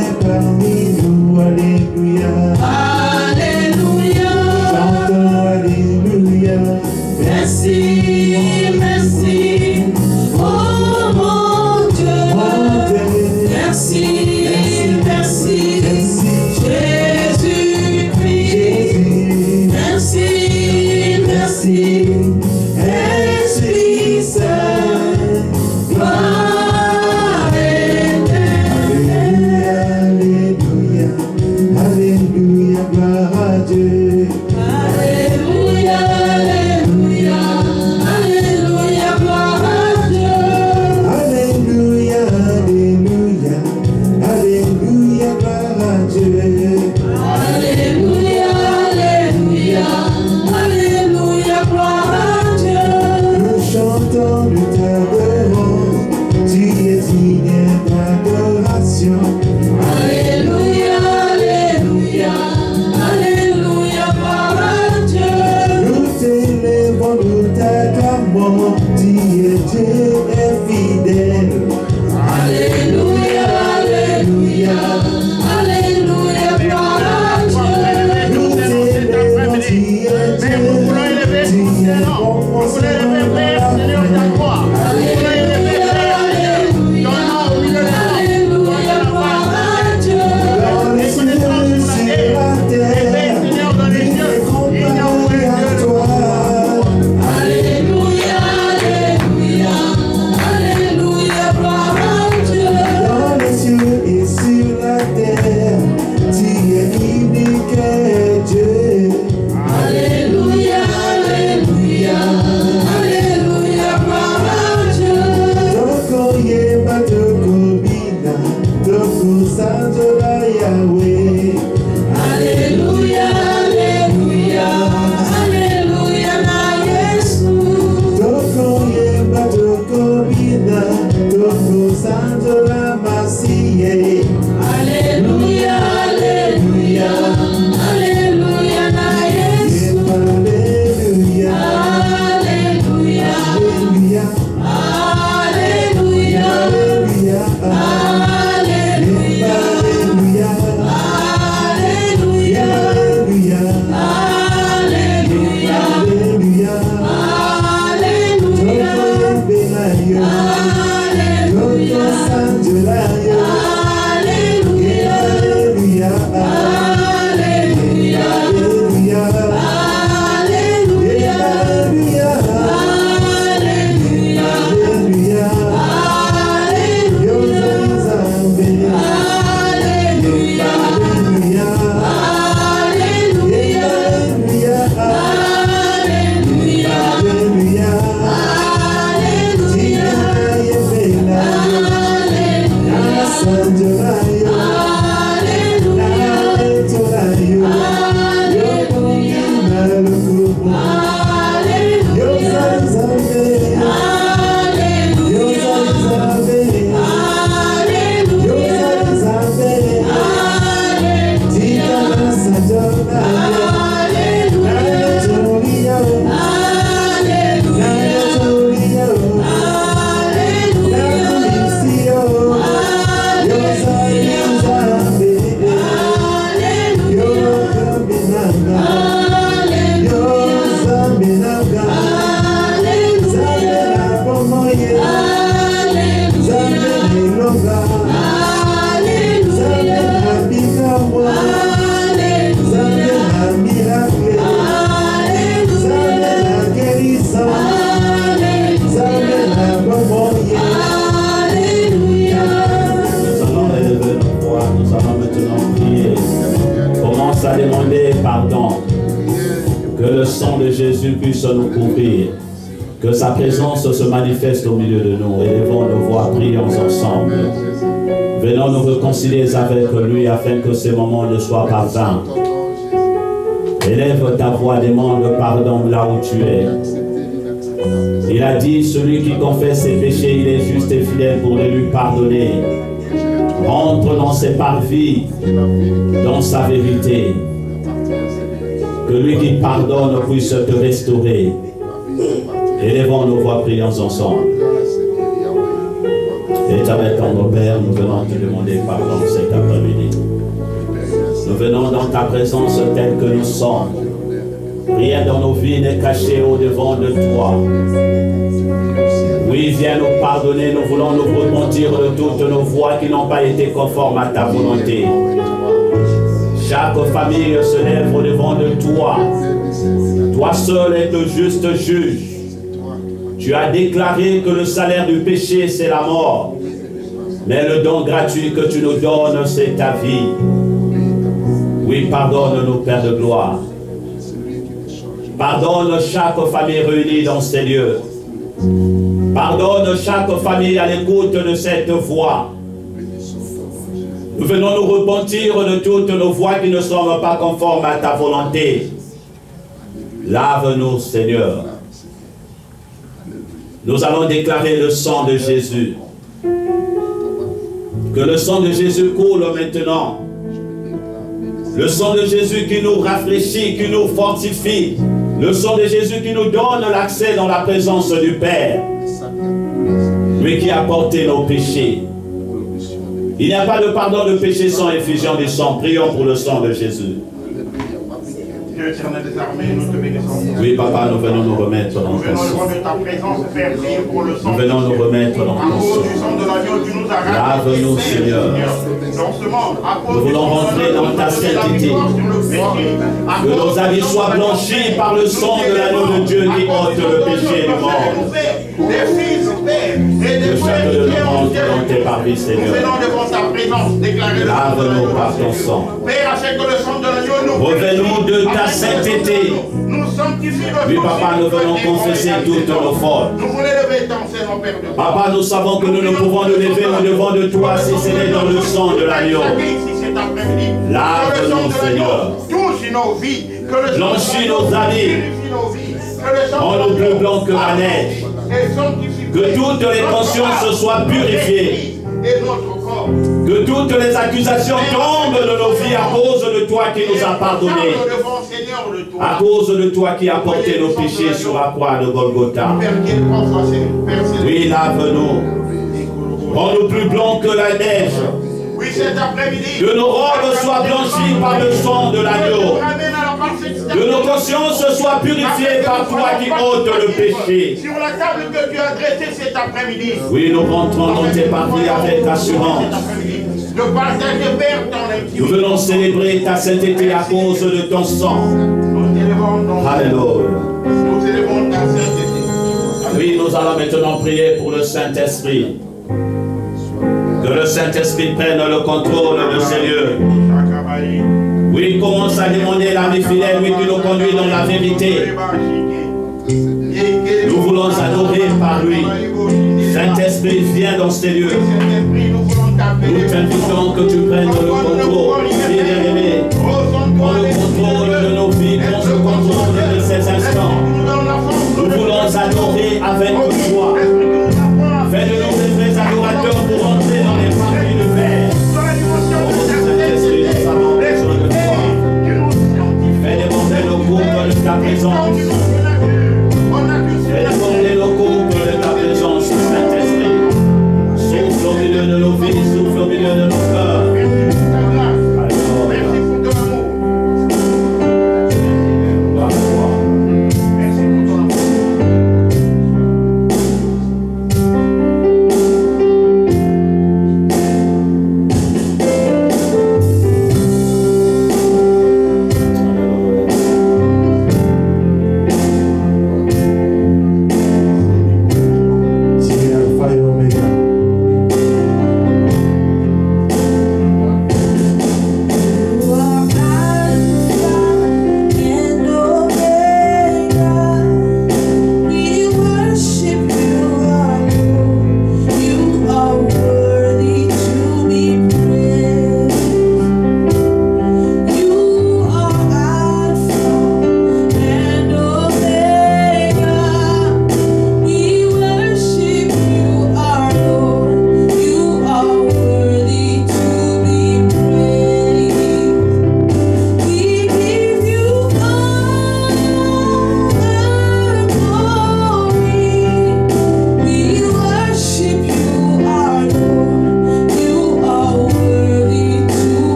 parmi nous, alléluia. Alléluia. Chantons alléluia. Merci, merci, oh mon Dieu. Merci, merci, Jésus-Christ. Merci, merci, Esprit Saint. Gloire éternelle. Alléluia, alléluia, gloire à Dieu. Alléluia, alléluia, alléluia, gloire à Dieu. Alléluia, alléluia, alléluia, gloire à Dieu. Alléluia, alléluia, alléluia, gloire à Dieu. Nous chantons, nous t'adorons, tu es digne d'adoration. Alléluia, alléluia, alléluia, gloire à Dieu. Nous t'élèvons, nous t'acclamons, tu es Dieu et fidèle. Alléluia, alléluia, alléluia, gloire à Dieu. Nous t'élèvons, tu es Dieu, tu es bon, Alléluia, gloire à Dieu. dans les cieux, sur la terre, il est comparé à toi. Alléluia, alléluia, alléluia, gloire à Dieu. Dans les cieux et sur la terre, tu es unique Dieu. Alléluia, alléluia, alléluia, gloire à Dieu. Toko yeba, toko bina, toko santola Yahweh. Alléluia, alléluia, alléluia, na Yesu. Toko yeba, toko bina, toko santola Masiye. Alléluia, alléluia, alléluia, na Yesu. Yeba, alléluia, Alléluia, alléluia, alléluia, alléluia, alléluia, alléluia, alléluia, alléluia, alléluia, alléluia. alléluia, Toko yebelayo, toko sanjolayo. alléluia, Alléluia, alléluia, alléluia, alléluia, alléluia, alléluia, alléluia. Yo Zambe, alléluia, alléluia, alléluia, alléluia, alléluia, alléluia. alléluia, Tina yebelayo, na sanjolayo, na etolayo. Yo kumina lukubo, yo Zambe, yo Zambe, yo Zambe. Tina na sanjolayo, na etolayo, na etolayo. Nous allons élever nos voix, nous allons maintenant prier. Commence à demander pardon. Que le sang de Jésus puisse nous couvrir. Que sa présence se manifeste au milieu de nous. Élevons nos voix, prions ensemble. Venons nous réconcilier avec lui afin que ces moments ne soient pas vains. Élève ta voix, demande pardon là où tu es. Il a dit, celui qui confesse ses péchés, il est juste et fidèle pour les lui pardonner. Rentre dans ses parvis, dans sa vérité. Que lui qui pardonne puisse te restaurer. Élevons nos voix, prions ensemble. Et éternel tendre Père, nous venons te demander pardon cet après-midi. Nous venons dans ta présence telle que nous sommes. Rien dans nos vies n'est caché au-devant de toi. Oui, viens nous pardonner, nous voulons nous repentir de toutes nos voies qui n'ont pas été conformes à ta volonté. Chaque famille se lève au-devant de toi. Toi seul es le juste juge. Tu as déclaré que le salaire du péché, c'est la mort. Mais le don gratuit que tu nous donnes, c'est ta vie. Oui, pardonne-nous, Père de gloire. Pardonne chaque famille réunie dans ces lieux. Pardonne chaque famille à l'écoute de cette voix. Nous venons nous repentir de toutes nos voies qui ne sont pas conformes à ta volonté. Lave-nous, Seigneur. Nous allons déclarer le sang de Jésus. Que le sang de Jésus coule maintenant. Le sang de Jésus qui nous rafraîchit, qui nous fortifie. Le sang de Jésus qui nous donne l'accès dans la présence du Père. Lui qui a porté nos péchés. Il n'y a pas de pardon de péché sans effusion du sang. Prions pour le sang de Jésus. Dieu éternel des armées, nous te bénissons. Oui, Papa, nous venons nous remettre dans ton sang. Nous venons devant ta présence, Père, prier pour le sang. Nous venons nous remettre dans À ton cause sang. du sang de l'agneau, tu nous as rachetés. Lave-nous, Seigneur. Dans ce monde, à cause Nous du voulons sang de rentrer l'agneau, dans ta tu nous as mis sainteté. victoire sur le péché. À Que cause nos du habits sang soient de l'agneau, blanchis par le sang de l'agneau de Dieu qui ôte le péché du monde. Des fils, Père, et des Que frères chacun de qui nous ont rentre dans tes parvis, Nous Seigneur. venons devant ta présence, déclarer le sang de Lave-nous l'agneau. par ton sang. Père, achète que le sang de l'agneau nous Revêt-nous de ta sainteté. Nous sanctifie le Oui, sang Papa, nous venons confesser toutes nos fautes. Nous voulons lever ton Seigneur, Père de Dieu. Papa, nous savons que nous ne pouvons nous lever au-devant de toi si ce n'est dans le sang de l'agneau. Lave-nous, Seigneur. Touche nos vies. Que le sang Blanchis nos habits. purifie nos vies. Que le sang Rends-nous plus blancs que la neige. et sanctifie Que toutes les consciences soient purifiées. et notre corps. Que toutes les accusations tombent de nos vies à cause de toi qui nous a pardonnés. Devant Seigneur de toi. À cause de toi qui a porté nos péchés sur la croix de Golgotha. Père, qu'il prend sa Père Céleste. Oui, lave-nous. Rends-nous plus blancs que la neige. Oui, cet après-midi. Que nos robes soient blanchies par le sang de l'agneau. Que nos consciences soient purifiées par toi qui ôtes le péché. Sur la table que tu as dressée cet après-midi. Oui, nous rentrons dans tes parvis avec assurance. Le partage de Père dans l'intimité. Nous venons célébrer ta sainteté à cause de ton sang. Nous élevons ton Alléluia. Nous élevons ta sainteté. Oui, nous allons maintenant prier pour le Saint-Esprit. Que le Saint-Esprit prenne le contrôle de ces lieux. Oui, commence à demander l'ami fidèle, lui qui nous conduit dans la vérité. Nous voulons adorer par lui. Saint-Esprit, viens dans ces lieux. Nous t'invitons que tu prennes le contrôle. Bien-aimé, prends le contrôle de nos vies, prends le contrôle de ces instants. Nous voulons adorer avec joie. Fais de nous des vrais adorateurs pour entrer dans les parties de paix. Oh Saint-Esprit, nous avons besoin de toi. Fais déborder nos courbes de ta présence. Fais déborder nos courbes de ta présence, Saint-Esprit. Souffle au milieu de nos vies, souffle au milieu de nos cœurs.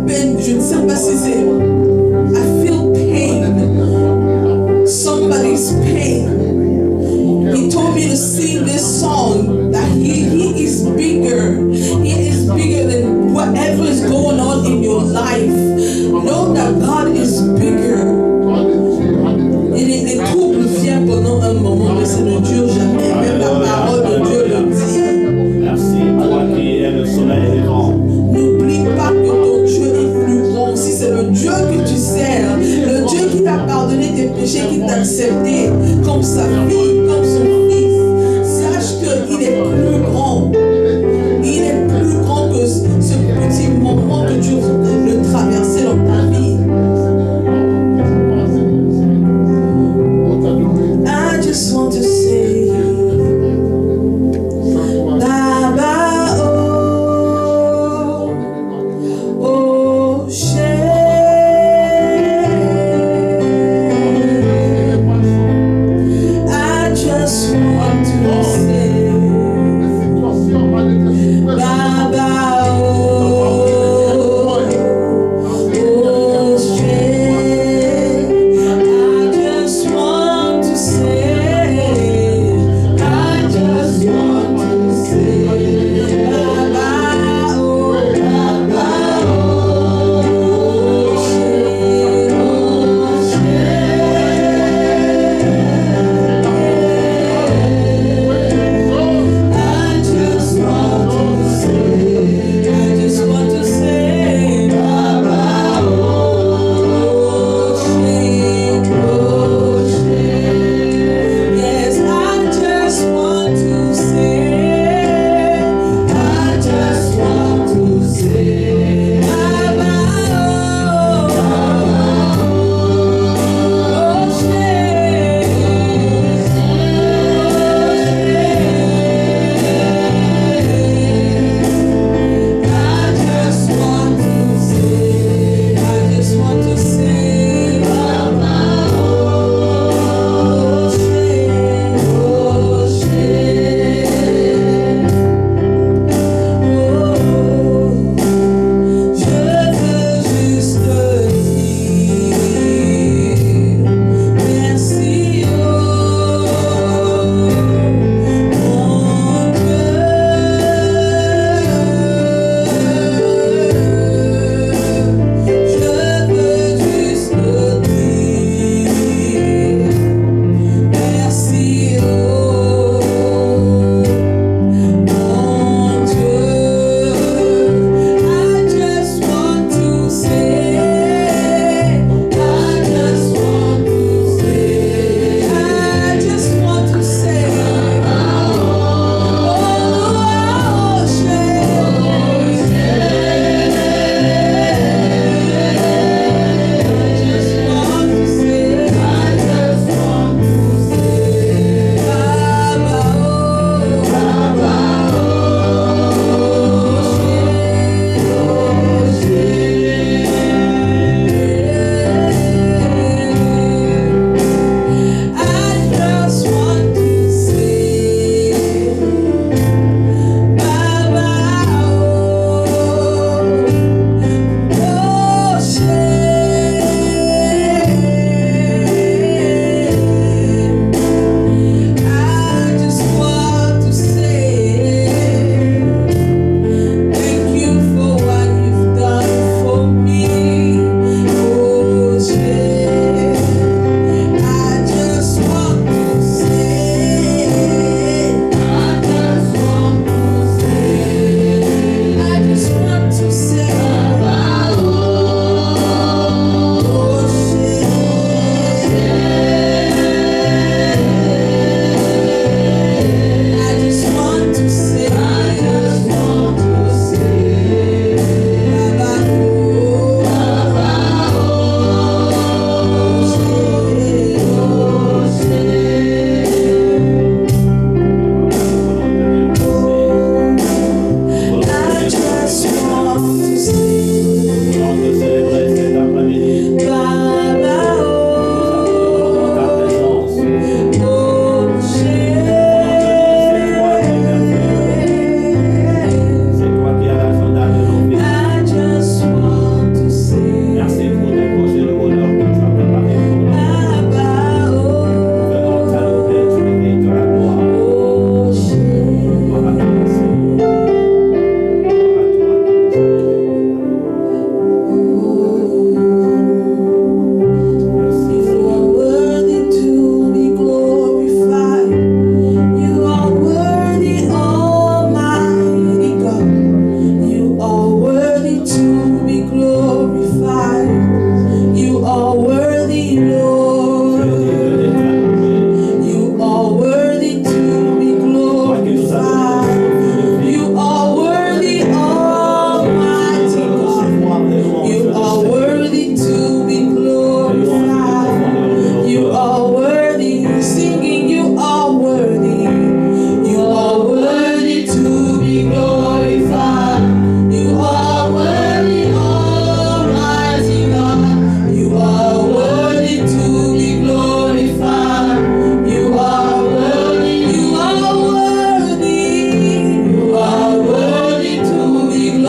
peine, je ne sais pas si c'est... I feel pain. Somebody's pain. He told me to sing this song, that he is bigger. He is bigger than whatever is going on in your life. Know that God is bigger. Et les troubles viennent pendant un moment, mais ça ne dure jamais. Même la parole de Dieu le dit. Merci, toi qui es le soleil levant. N'oublie pas que ton Dieu est plus grand. Si c'est le Dieu que tu sers, le Dieu qui t'a pardonné tes péchés, qui t'a accepté comme sa fille, comme son fils, sache qu'il est plus grand. Il est plus grand que ce petit moment que tu le traversais dans ta vie. I just want to say, Baba, oh, I just want to say,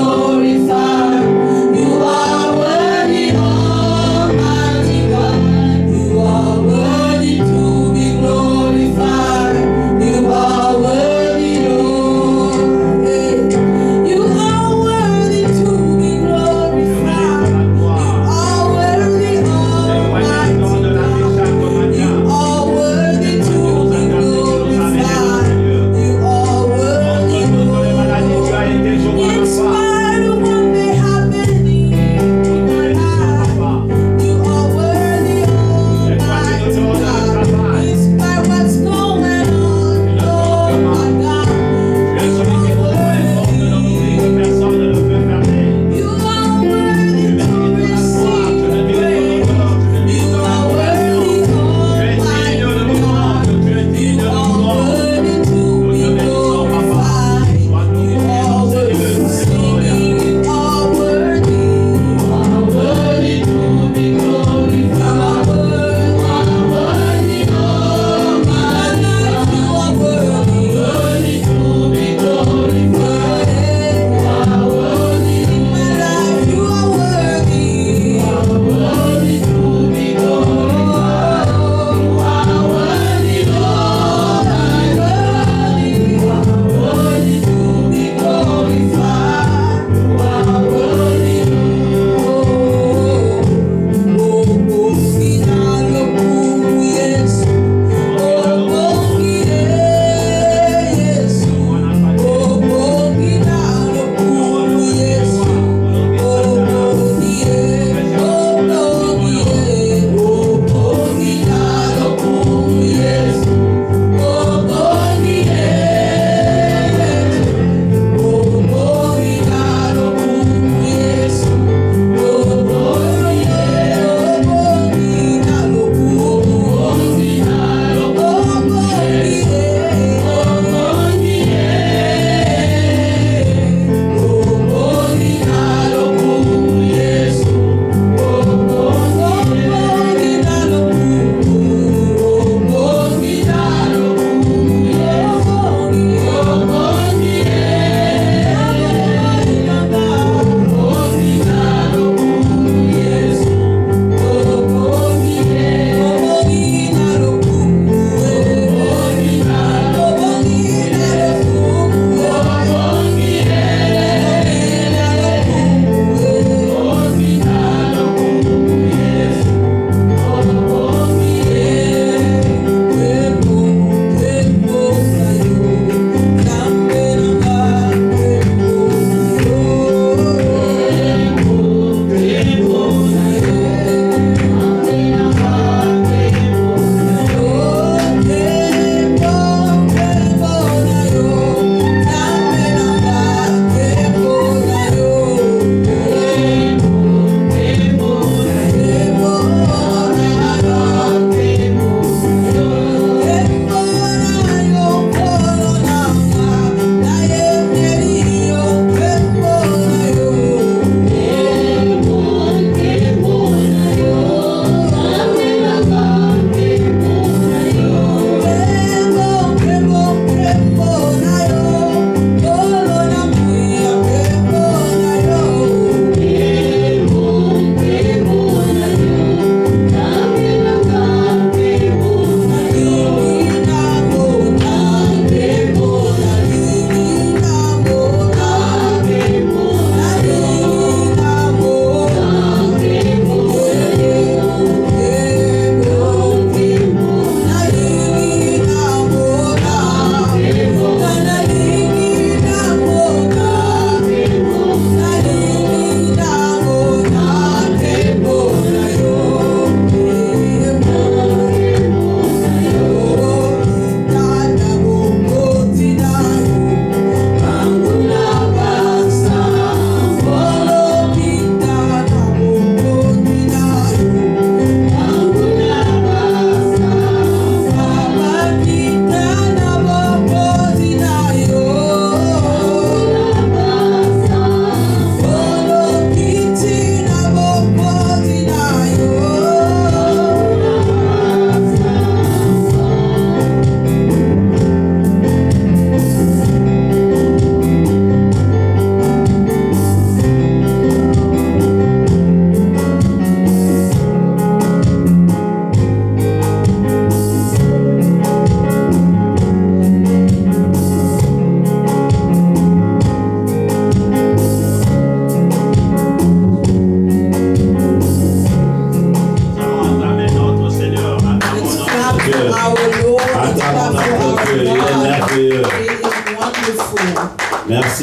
glorified. You are worthy, Almighty God. You are worthy to be glorified. You are worthy, Lord. You are worthy to be glorified. You are worthy, Almighty God. You are worthy to be glorified. You are worthy, Lord. In spite of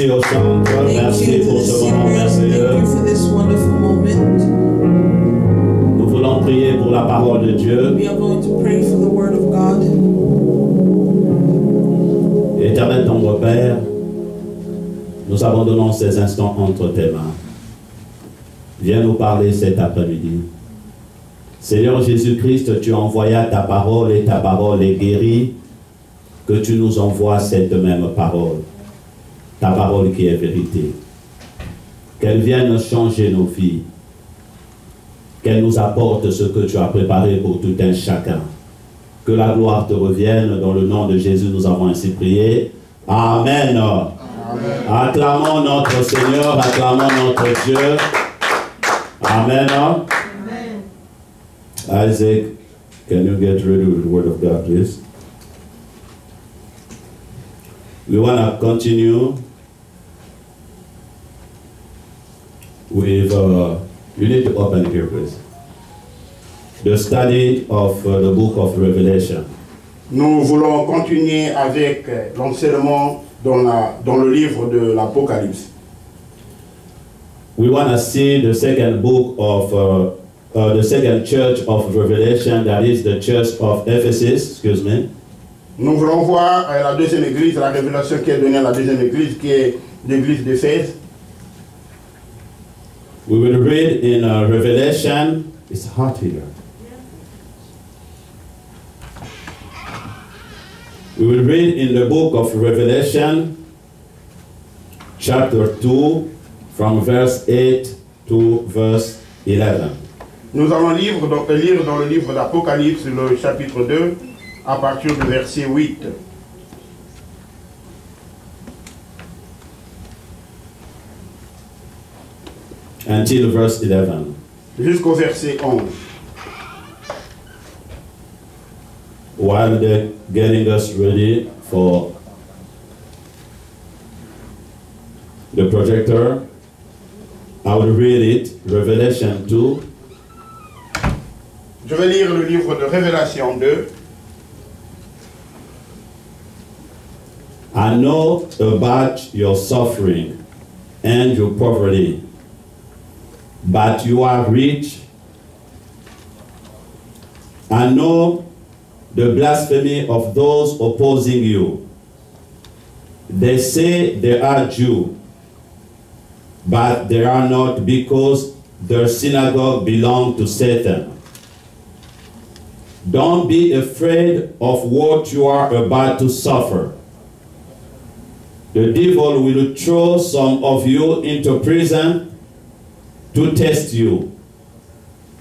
Merci au centre, Thank merci you to pour the ce moment singers. Thank merveilleux. you for this wonderful moment. Nous voulons prier pour la parole de Dieu. We are going to pray for the word of God. Éternel ton repère, nous abandonnons ces instants entre tes mains. Viens nous parler cet après-midi. Seigneur Jésus-Christ, tu envoyas ta parole et ta parole est guérie. Que tu nous envoies cette même parole. Ta parole qui est vérité. Qu'elle vienne changer nos vies. Qu'elle nous apporte ce que tu as préparé pour tout un chacun. Que la gloire te revienne. Dans le nom de Jésus, nous avons ainsi prié. Amen. Amen. Acclamons notre Seigneur, acclamons notre Dieu. Amen. Amen. Isaac, can you get ready with the word of God, please? We want to continue with, you need to open here, please. The study of the book of Revelation. Nous voulons continuer avec l'enseignement dans le livre de l'Apocalypse. We want to see the second book of, the second church of Revelation, that is the church of Ephesus, excuse me. Nous voulons voir la deuxième église, la révélation qui est donnée à la deuxième église, qui est l'église d'Éphèse. We will read in Revelation, it's hot here. We will read in the book of Revelation, chapter 2, from verse 8 to verse 11. Nous allons lire dans le livre d'Apocalypse, le chapitre 2, à partir du verset 8. Until verse 11. Jusqu'au verset 11. While they're getting us ready for the projector, I will read it, Revelation 2. Je vais lire le livre de Révélation 2. I know about your suffering and your poverty, but you are rich. I know the blasphemy of those opposing you. They say they are Jews, but they are not, because their synagogue belongs to Satan. Don't be afraid of what you are about to suffer. The devil will throw some of you into prison to test you.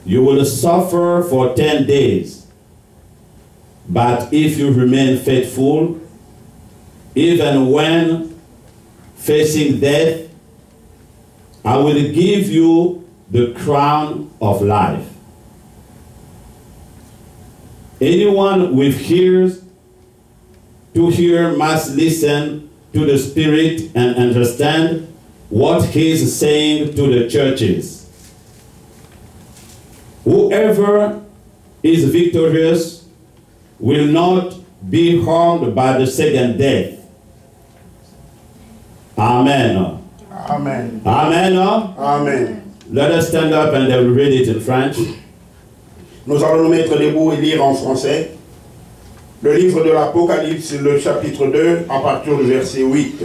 You will suffer for 10 days. But if you remain faithful, even when facing death, I will give you the crown of life. Anyone with ears to hear must listen to the Spirit and understand what he is saying to the churches. Whoever is victorious will not be harmed by the second death. Amen. Amen. Amen. Amen. Let us stand up and then read it in French. Nous allons nous mettre debout et lire en français le livre de l'Apocalypse, le chapitre 2, à partir du verset 8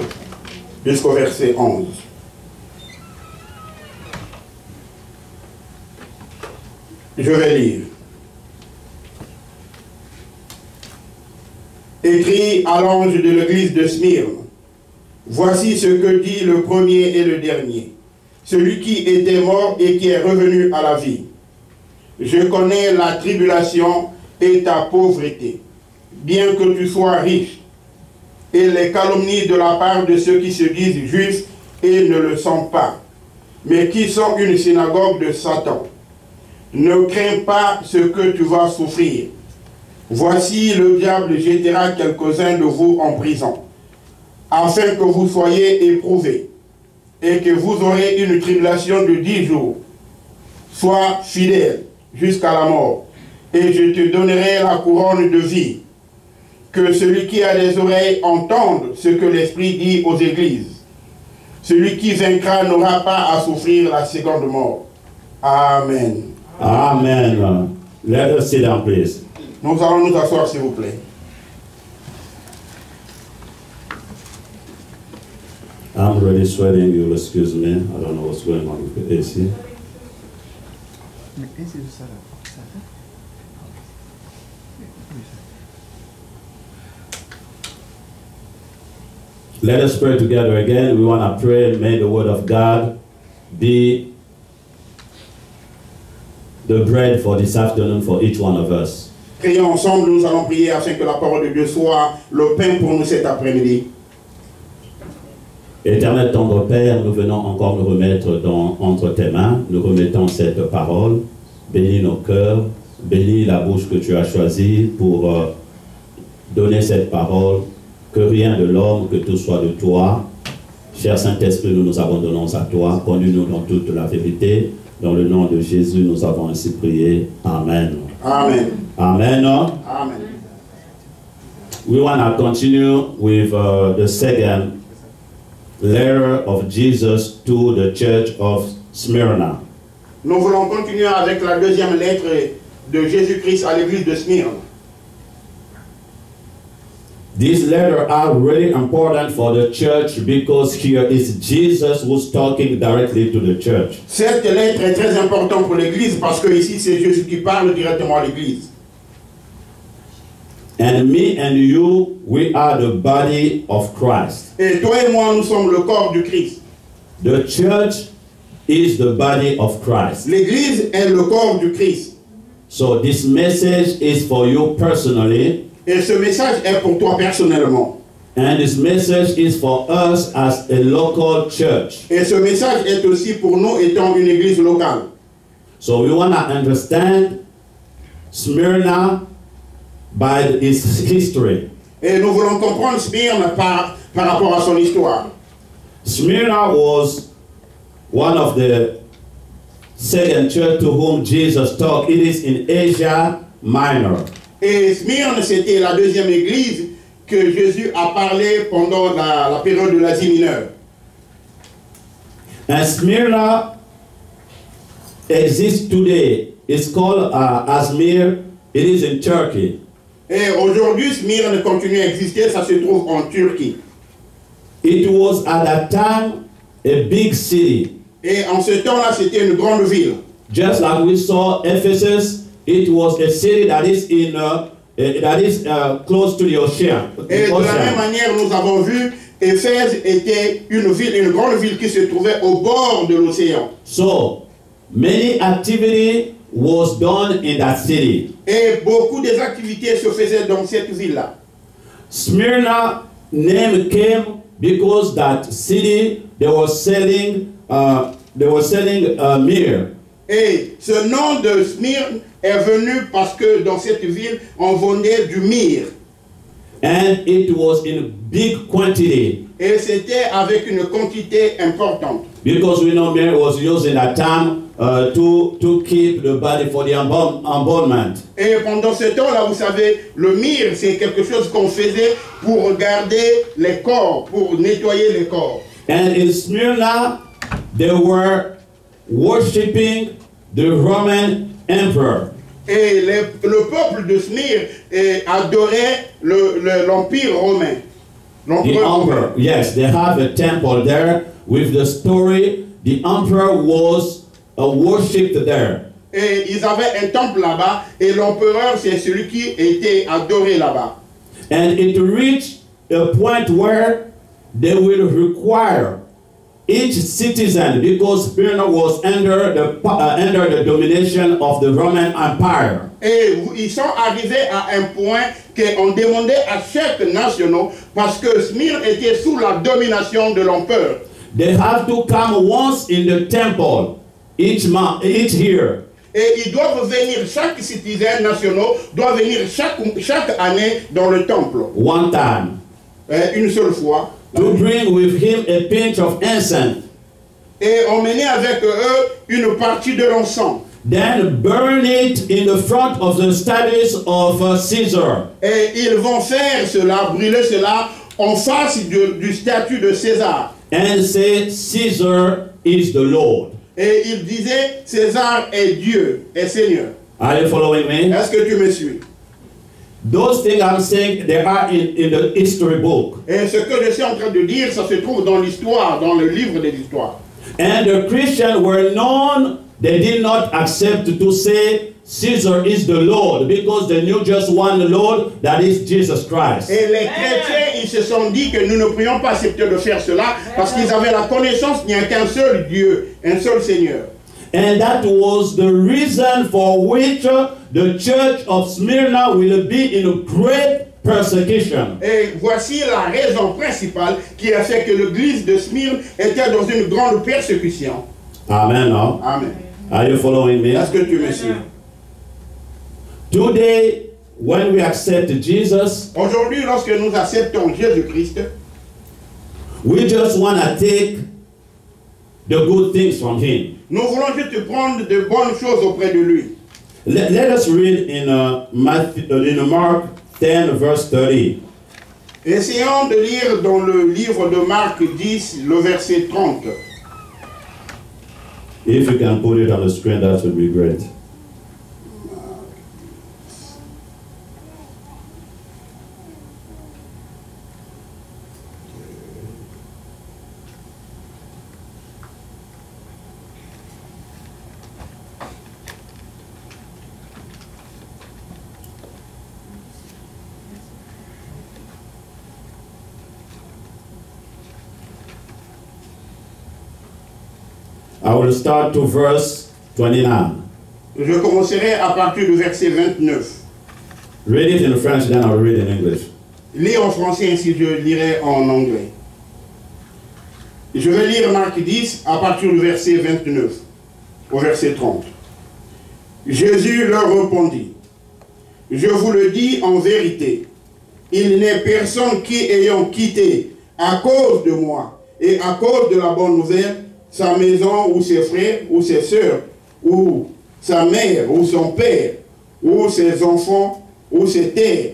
jusqu'au verset 11. Je vais lire. Écrit à l'ange de l'église de Smyrne, voici ce que dit le premier et le dernier, celui qui était mort et qui est revenu à la vie. Je connais la tribulation et ta pauvreté, bien que tu sois riche, et les calomnies de la part de ceux qui se disent juifs et ne le sont pas, mais qui sont une synagogue de Satan. Ne crains pas ce que tu vas souffrir. Voici, le diable jettera quelques-uns de vous en prison, afin que vous soyez éprouvés, et que vous aurez une tribulation de 10 jours. Sois fidèle jusqu'à la mort, et je te donnerai la couronne de vie. Que celui qui a des oreilles entende ce que l'Esprit dit aux églises. Celui qui vaincra n'aura pas à souffrir la seconde mort. Amen. Amen. Let us sit down, please. Nous allons nous asseoir, s'il vous plaît. I'm really sweating. You'll excuse me. I don't know what's going on with the AC. Let us pray together again. We want to pray, may the word of God be the bread for this afternoon for each one of us. Prions ensemble, nous allons prier afin que la parole de Dieu soit le pain pour nous cet après-midi. Éternel tendre Père, nous venons encore nous remettre entre tes mains. Nous remettons cette parole. Bénis nos cœurs, bénis la bouche que tu as choisie pour donner cette parole. Que rien de l'homme, que tout soit de toi. Cher Saint-Esprit, nous nous abandonnons à toi. Conduis-nous dans toute la vérité. Dans le nom de Jésus, nous avons ainsi prié. Amen. Amen. Amen. Amen. We want to continue with the second letter of Jesus to the church of Smyrna. Nous voulons continuer avec la deuxième lettre de Jésus-Christ à l'église de Smyrne. These letters are really important for the church because here is Jesus who's talking directly to the church. Cette lettre est très importante pour l'église parce que ici c'est Jésus qui parle directement à l'église. And me and you, we are the body of Christ. Et toi et moi, nous sommes le corps du Christ. The church is the body of Christ. L'église est le corps du Christ. So this message is for you personally. Et ce message est pour toi personnellement. And this message is for us as a local church. Et ce message est aussi pour nous étant une église locale. So we want to understand Smyrna by its history. Et nous voulons comprendre Smyrne par rapport à son histoire. Smyrna was one of the second church to whom Jesus talked. It is in Asia Minor. Et Smyrne, c'était la deuxième église que Jésus a parlé pendant la période de l'Asie mineure. And Smyrna exists today. It's called Izmir. It is in Turkey. Et aujourd'hui, Smyrne continue à exister, ça se trouve en Turquie. It was at that time a big city. Et en ce temps-là, c'était une grande ville. Just like we saw Ephesus, it was a city that is close to the ocean. Et de la même manière, nous avons vu, Éphèse était une grande ville qui se trouvait au bord de l'océan. So, many activity was done in that city. Et beaucoup des activités se faisaient dans cette ville-là. Smyrna name came because that city they were selling myrrh. Et ce nom de Smyrne est venu parce que dans cette ville, on vendait du myrrhe. And it was in big quantity. Et c'était avec une quantité importante. Because we know myrrh was used in that time to keep the body for the embalmment. Et pendant ce temps-là, vous savez, le myrrhe, c'est quelque chose qu'on faisait pour garder les corps, pour nettoyer les corps. And in Smyrna, they were worshiping the Roman emperor. Et le peuple de Smyrne adorait l'empire romain. The emperor, yes, they have a temple there with the story. The emperor was worshipped there. Et ils avaient un temple là-bas, et l'empereur, c'est celui qui était adoré là-bas. And it reached a point where they will require each citizen, because Smyrna was under the domination of the Roman Empire. Et ils sont arrivés à un point qu'on demandait à chaque nation, parce que Smyrne était sous la domination de l'empereur. They have to come once in the temple each year. Et ils doivent venir, chaque citoyen national doit venir chaque année dans le temple. One time. Une seule fois. To bring with him a pinch of incense. Et emmener avec eux une partie de l'encens. Then burn it in the front of the statues of Caesar. Et ils vont faire cela, brûler cela en face du statut de César. and say Caesar is the Lord. Et il disait, César est Dieu, est Seigneur. Are you following me? Est-ce que tu me suis? Those things I'm saying, they are in the history book. Et ce que je suis en train de dire, ça se trouve dans l'histoire, dans le livre des histoires. And the Christians were known, they did not accept to say Caesar is the Lord because they knew just one Lord, that is Jesus Christ. Et les chrétiens, ils se sont dit que nous ne pourrions pas accepter de faire cela parce qu'ils avaient la connaissance qu'il n'y a qu'un seul Dieu, un seul Seigneur. And that was the reason for which the church of Smyrna will be in a great persecution. Et voici la raison principale qui a fait que l'église de Smyrne était dans une grande persécution. Amen. No? Amen. Are you following me? Est-ce que tu me suis? Today, when we accept Jesus, Aujourd'hui, lorsque nous acceptons Jésus-Christ, we just want to take the good things from him. nous voulons juste prendre de bonnes choses auprès de lui. Let us read in Mark 10, verse 30. Essayons de lire dans le livre de Marc 10, le verset 30. If you can put it on the screen, that would be great. I will start to verse 29. Je commencerai à partir du verset 29. Read it in French, then I'll read in English. Lis en français, ainsi je lirai en anglais. Je vais lire Marc 10 à partir du verset 29 au verset 30. Jésus leur répondit, « Je vous le dis en vérité, il n'est personne qui, ayant quitté à cause de moi et à cause de la bonne nouvelle, sa maison ou ses frères ou ses sœurs, ou sa mère ou son père, ou ses enfants ou ses terres,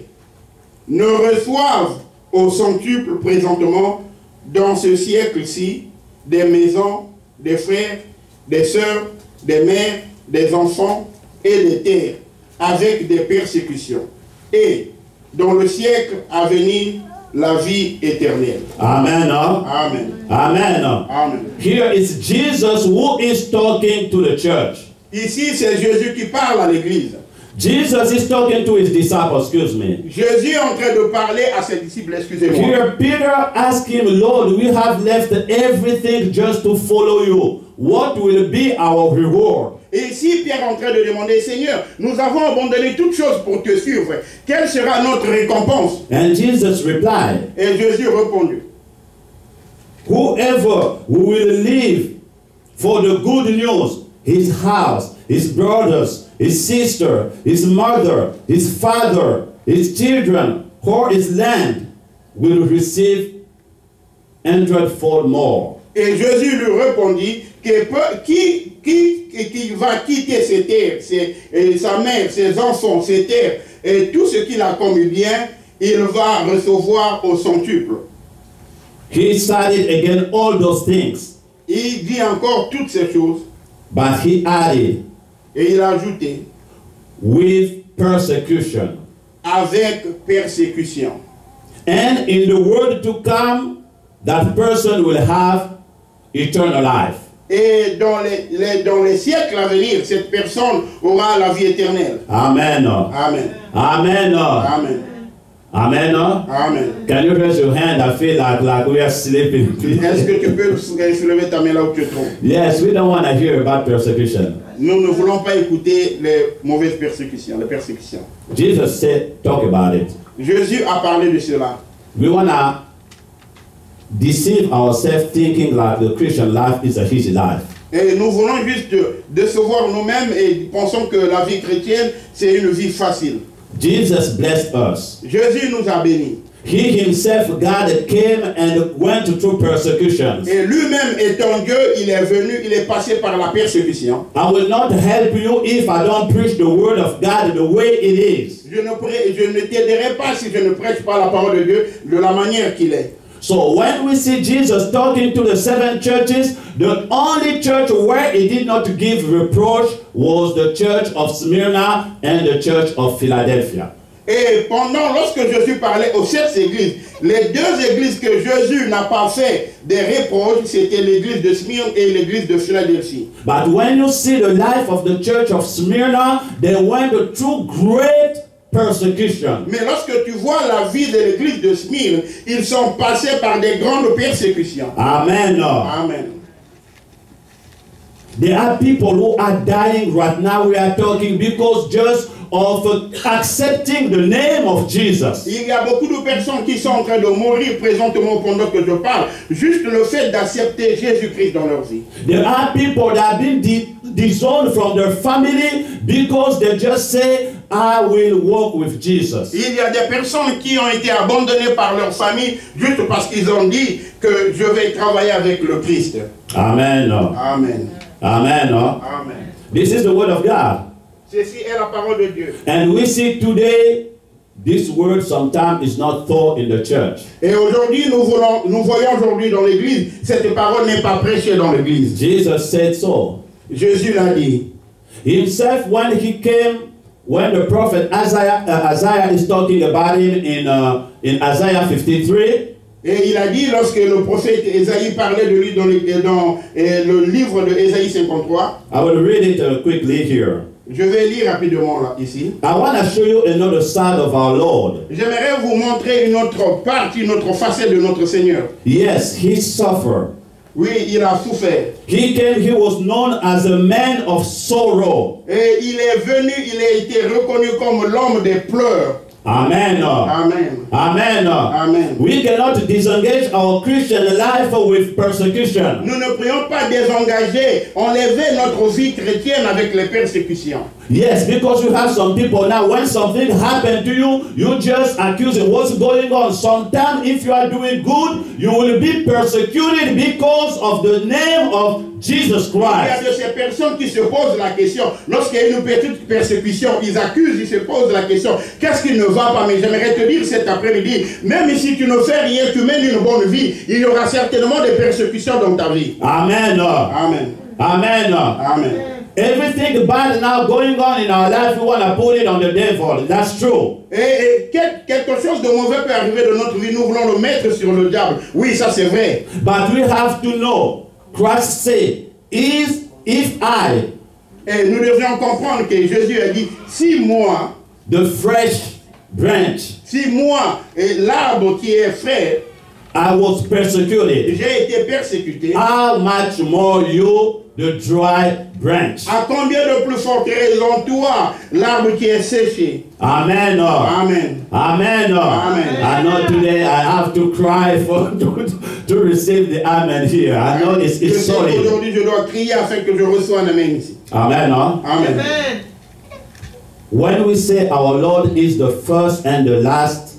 ne reçoivent au centuple présentement dans ce siècle-ci des maisons, des frères, des sœurs, des mères, des enfants et des terres, avec des persécutions. Et dans le siècle à venir, la vie éternelle. Amen. No? Amen. Amen. No? Amen. Here is Jesus who is talking to the church. Ici, c'est Jésus qui parle à l'église. Jesus is talking to his disciples, excuse me. Jésus est en train de parler à ses disciples, excusez-moi. Here Peter asked him, Lord, we have left everything just to follow you. What will be our reward? Et ici, Pierre est en train de demander, Seigneur, nous avons abandonné toutes choses pour te suivre. Quelle sera notre récompense? And Jesus replied, Et Jésus répondit, whoever will live for the good news, his house, his brothers, his sister, his mother, his father, his children, or his land, will receive 100-fold more. Et Jésus lui répondit que qui va quitter ses terres, sa mère, ses enfants, ses terres, et tout ce qu'il a comme bien, il va recevoir au centuple. He cited again all those things, Il dit encore toutes ces choses, but he added, et il a ajouté, with persecution. avec persécution. And in the world to come, that person will have eternal life. Et dans les siècles à venir, cette personne aura la vie éternelle. Amen. Amen. Amen. Amen. Amen. Amen. Can you raise your hand? I feel like we are sleeping. Est-ce que tu peux soulever ta main là où tu te trouves? Yes, we don't want to hear about persecution. Nous ne voulons pas écouter les mauvaises persécutions, les persécutions. Jesus said, talk about it. Jésus a parlé de cela. We want to deceive ourselves thinking like the Christian life is a easy life. Et nous voulons juste décevoir nous-mêmes et pensons que la vie chrétienne, c'est une vie facile. Jesus blessed us. Jésus nous a bénis. He himself, God, came and went through persecutions. Et lui-même étant Dieu, il est venu, il est passé par la persécution. I will not help you if I don't preach the word of God the way it is. Je ne t'aiderai pas si je ne prêche pas la parole de Dieu de la manière qu'il est. So when we see Jesus talking to the 7 churches, the only church where he did not give reproach was the church of Smyrna and the church of Philadelphia. Et lorsque Jésus parlait aux 7 églises, les 2 églises que Jésus n'a pas fait des reproches, c'était l'église de Smyrne et l'église de Philadelphie. But when you see the life of the church of Smyrna, they went through great persecution. Mais lorsque tu vois la vie de l'église de Smyrne, ils sont passés par des grandes persécutions. Amen. Amen. There are people who are dying right now. We are talking because just of accepting the name of Jesus. Il y a beaucoup de personnes qui sont en train de mourir présentement pendant que je parle. Juste le fait d'accepter Jésus-Christ dans leur vie. There are people that have been disowned from their family because they just say, I will walk with Jesus. Il y a des personnes qui ont été abandonnées par leur famille juste parce qu'ils ont dit que je vais travailler avec le Christ. Amen. Amen. Amen. Amen. This is the word of God. Ceci est la parole de Dieu. And we see today, this word sometimes is not taught in the church. Et aujourd'hui, nous voyons aujourd'hui dans l'église, cette parole n'est pas prêchée dans l'église. Jesus said so. Jésus l'a dit. Himself, when he came, when the prophet Isaiah is talking about him in Isaiah 53, et il a dit, lorsque le prophète Ésaïe parlait de lui dans le livre de Ésaïe 53, I will read it quickly here. Je vais lire rapidement là, ici. I want to show you another side of our Lord. J'aimerais vous montrer une autre partie, une autre facette de notre Seigneur. Yes, he suffered. Oui, il a souffert. He was known as a man of sorrow. Et il est venu, il a été reconnu comme l'homme des pleurs. Amen. Amen. Amen. Amen. We cannot disengage our Christian life with persecution. Nous ne pourrions pas désengager, enlever notre vie chrétienne avec les persécutions. Yes, because you have some people now, when something happened to you, you just accuse it. What's going on? Sometimes if you are doing good, you will be persecuted because of the name of Jesus Il y a Christ. de ces personnes qui se posent la question, lorsqu'il y a une petite persécution, ils accusent, ils se posent la question, qu'est-ce qui ne va pas? Mais j'aimerais te dire cet après-midi, même si tu ne fais rien, tu mènes une bonne vie, il y aura certainement des persécutions dans ta vie. Amen. Amen. Amen. Amen. Everything bad now going on in our life, we want to put it on the devil. That's true. Et quelque chose de mauvais peut arriver dans notre vie, nous voulons le mettre sur le diable. Oui, ça c'est vrai. But we have to know, Christ said, if I, Et nous devrions comprendre que Jésus a dit, si moi, the fresh branch, l'arbre qui est frais, I was persecuted, j'ai été persécuté, how much more you, the dry branch? à combien de plus forte raison toi, l'arbre qui est séché? Amen. Amen. Amen. Amen. I know today I have to cry to receive the amen here. I know Je it's sais solid. qu'aujourd'hui je dois crier afin que je reçoive un amen ici. Amen. Amen. When we say our Lord is the first and the last,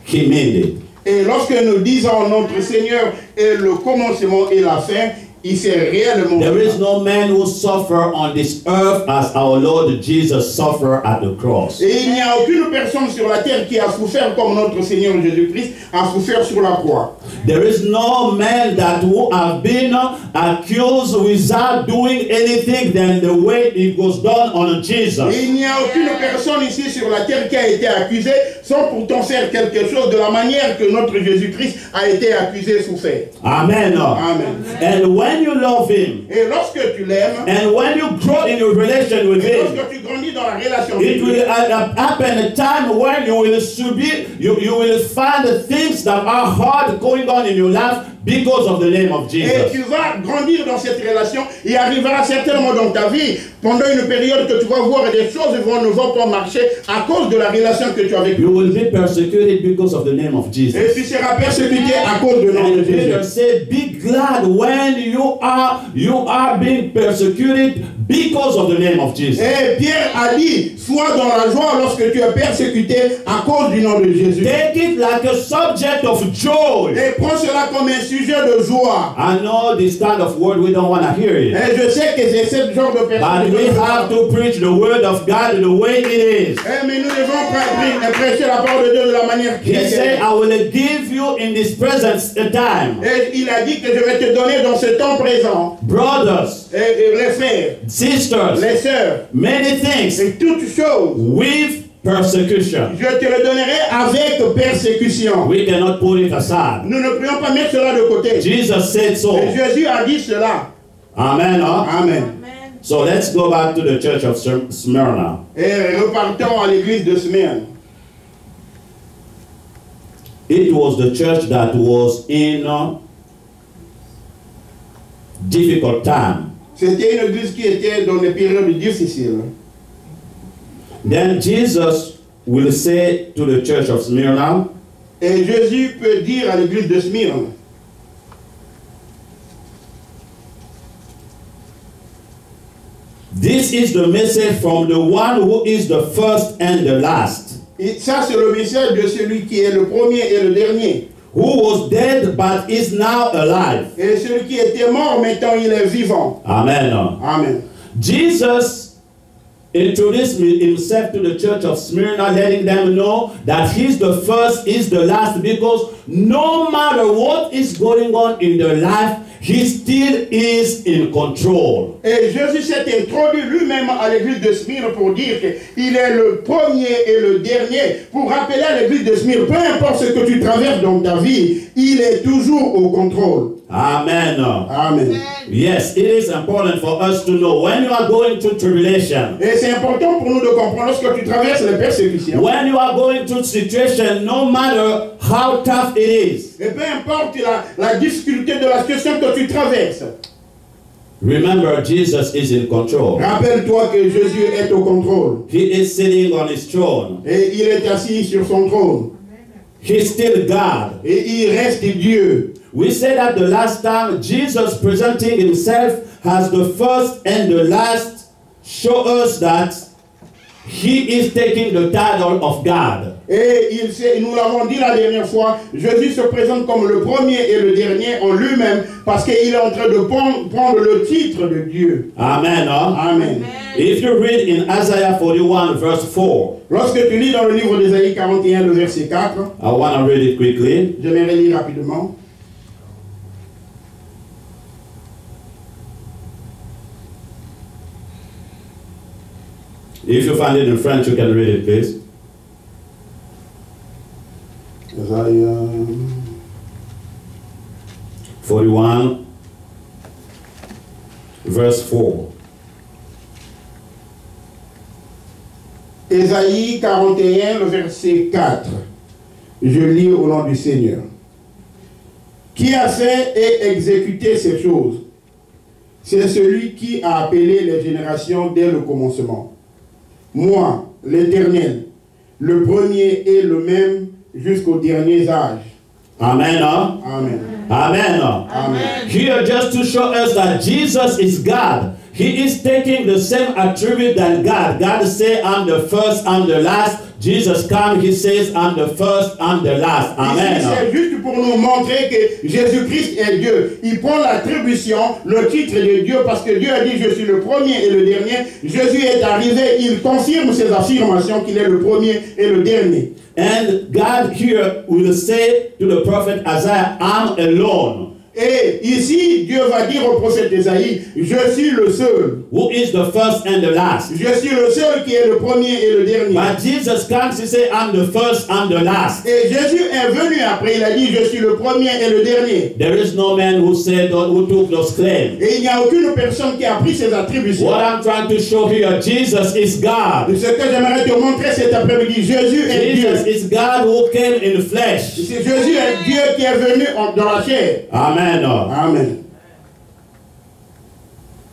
he meant it. Et lorsque nous disons notre Seigneur est le commencement et la fin, il s'est réellement. There is no man who suffer on this earth as our Lord Jesus suffered at the cross. Et il n'y a aucune personne sur la terre qui a souffert comme notre Seigneur Jésus-Christ a souffert sur la croix. There is no man that who have been accused without doing anything than the way it was done on Jesus. Et il n'y a aucune personne ici sur la terre qui a été accusée sans pourtant faire quelque chose de la manière que notre Jésus-Christ a été accusé et souffert. Amen. Amen. And when you love him, Et lorsque tu l'aimes, and when you grow in your relation with et him, lorsque tu grandis dans la relation it avec will lui, happen a time when you will find the things that are hard going on in your life because of the name of et Jesus. tu vas grandir dans cette relation, il arrivera certainement dans ta vie, pendant une période que tu vas voir des choses ne vont pas marcher à cause de la relation que tu as avec lui. You will be persecuted because of the name of Et Jesus. tu seras persécuté à cause du nom de And Peter Jésus. said, be glad when you are being persecuted because of the name of Jesus. Et Pierre a dit, sois dans la joie lorsque tu es persécuté à cause du nom de Jésus. Take it like a subject of joy. Et prends cela comme un sujet de joie. I know this kind of word we don't want to hear it. Et je sais que c'est ce genre de But personne. we have to preach the word of God the way it is. Mais nous devons prêcher la parole de Dieu de la manière qui He est. said, I will give you in this present time. Et il a dit que je vais te donner dans ce temps présent, Brothers, et les frères, sisters, les sœurs, many things et toutes choses. with persecution. Je te le donnerai avec persécution. We cannot put it aside. Nous ne pourrions pas mettre cela de côté. Jesus said so. Et Jésus a dit cela. Amen. Huh? Amen. So let's go back to the church of Smyrna. Et repartons à l'église de Smyrne. It was the church that was in a difficult time. C'était une église qui était dans des périodes difficiles. Then Jesus will say to the church of Smyrna, Et Jésus peut dire à l'église de Smyrne, this is the message from the one who is the first and the last, et ça c'est le message de celui qui est le premier et le dernier. who was dead but is now alive. Et celui qui était mort, maintenant il est vivant. Amen. Amen. Jesus introduced himself to the church of Smyrna, letting them know that he's the first, is the last, because no matter what is going on in their life, he still is in control. Et Jésus s'est introduit lui-même à l'église de Smyrne pour dire qu'il est le premier et le dernier. Pour rappeler à l'église de Smyrne, peu importe ce que tu traverses dans ta vie, il est toujours au contrôle. Amen. Amen. Yes, it is important for us to know when you are going through tribulation, Et c'est important pour nous de comprendre lorsque tu traverses les persécutions. when you are going through situation, no matter how tough it is, Et peu importe la difficulté de la situation que tu traverses, remember Jesus is in control. rappelle-toi que Jésus est au contrôle. He is sitting on his throne. Et il est assis sur son trône. He's still God. Et il reste Dieu. We said that the last time Jesus presenting himself as the first and the last show us that he is taking the title of God. Et nous l'avons dit la dernière fois, Jésus se présente comme le premier et le dernier en lui-même parce qu'il est en train de prendre le titre de Dieu. Amen. Huh? Amen. If you read in Isaiah 41 verse 4, Lorsque tu lis dans le livre d'Ésaïe 41, le verset 4, I want to read it quickly. je vais lire rapidement. If you find it in French, you can read it, please. Ésaïe 41 verse 4. Ésaïe 41, le verset 4. Je lis au nom du Seigneur. Qui a fait et exécuté ces choses? C'est celui qui a appelé les générations dès le commencement. Moi, l'Éternel, le premier et le même jusqu'aux derniers âges. Amen. Huh? Amen. Amen. Amen. Here, just to show us that Jesus is God. He is taking the same attribute that God. God say, I'm the first, I'm the last. Jesus comes, he says, I'm the first, I'm the last. Amen. Ici, c'est juste pour nous montrer que Jésus-Christ est Dieu. Il prend l'attribution, le titre de Dieu, parce que Dieu a dit, je suis le premier et le dernier. Jésus est arrivé, il confirme ses affirmations qu'il est le premier et le dernier. And God here will say to the prophet Isaiah, I'm alone. Et ici, Dieu va dire au prophète Ésaïe, je suis le seul. Who is the first and the last? Je suis le seul qui est le premier et le dernier. But Jesus comes, he say, I'm the first, I'm the last. Et Jésus est venu après, il a dit, je suis le premier et le dernier. There is no man who said or who took those claims. Et il n'y a aucune personne qui a pris ses attributions. What I'm trying to show here, Jesus is God. Ce que j'aimerais te montrer cet après-midi, Jésus est Dieu. Jesus is God who came in flesh. C'est Jésus est Dieu qui est venu dans la chair. Amen. Amen.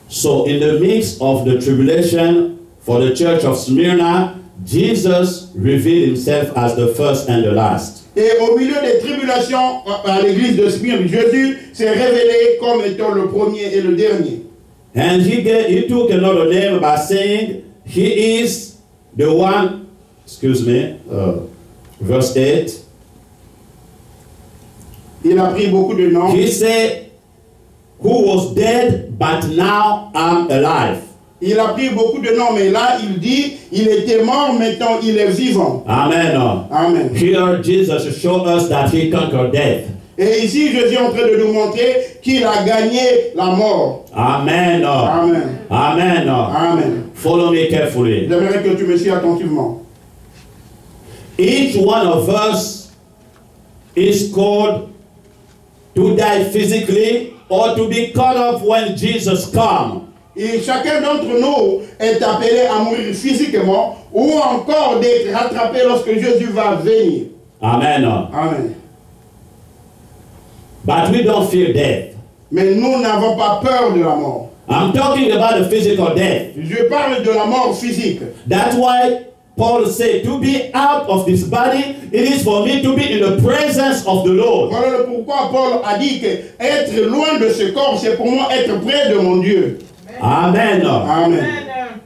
So in the midst of the tribulation for the church of Smyrna, Jesus revealed himself as the first and the last. Et au milieu des tribulations à l'église de Smyrne, Jésus s'est révélé comme étant le premier et le dernier. And he took another name by saying, he is the one, verse 8, Il a pris beaucoup de noms. He said, who was dead, but now I'm alive. Il a pris beaucoup de noms, mais là, il dit, il était mort, maintenant il est vivant. Amen. Amen. Here Jesus showed us that he conquered death. Et ici, Jésus est en train de nous montrer qu'il a gagné la mort. Amen. Amen. Amen. Amen. Follow me carefully. J'aimerais que tu me suives attentivement. Each one of us is called to die physically or to be cut off when Jesus comes. Et chacun d'entre nous est appelé à mourir physiquement ou encore d'être rattrapé lorsque Jésus va venir. Amen. Amen. But we don't fear death. Mais nous n'avons pas peur de la mort. I'm talking about the physical death. Je parle de la mort physique. That's why Paul said, to be out of this body, it is for me to be in the presence of the Lord. Voilà le pourquoi Paul a dit que être loin de ce corps, c'est pour moi être près de mon Dieu. Amen. Amen.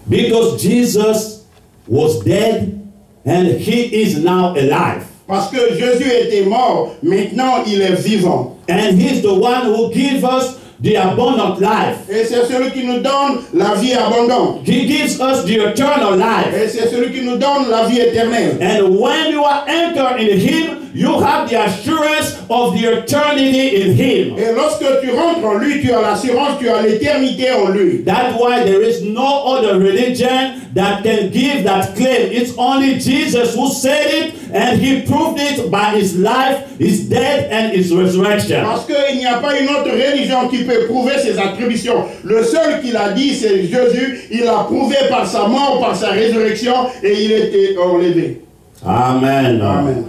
Because Jesus was dead and he is now alive. Parce que Jésus était mort, maintenant il est vivant. And he's the one who gives us the abundant life. Et c'est celui qui nous donne la vie abondante. He gives us the eternal life. Et c'est celui qui nous donne la vie éternelle. And when you are anchored in him, you have the assurance of the eternity in him. Et lorsque tu rentres en lui, tu as l'assurance, tu as l'éternité en lui. That's why there is no other religion that can give that claim. It's only Jesus who said it, and he proved it by his life, his death, and his resurrection. Parce qu'il n'y a pas une autre religion qui peut prouver ses attributions. Le seul qui l'a dit, c'est Jésus. Il l'a prouvé par sa mort, par sa résurrection, et il était enlevé. Amen. Amen.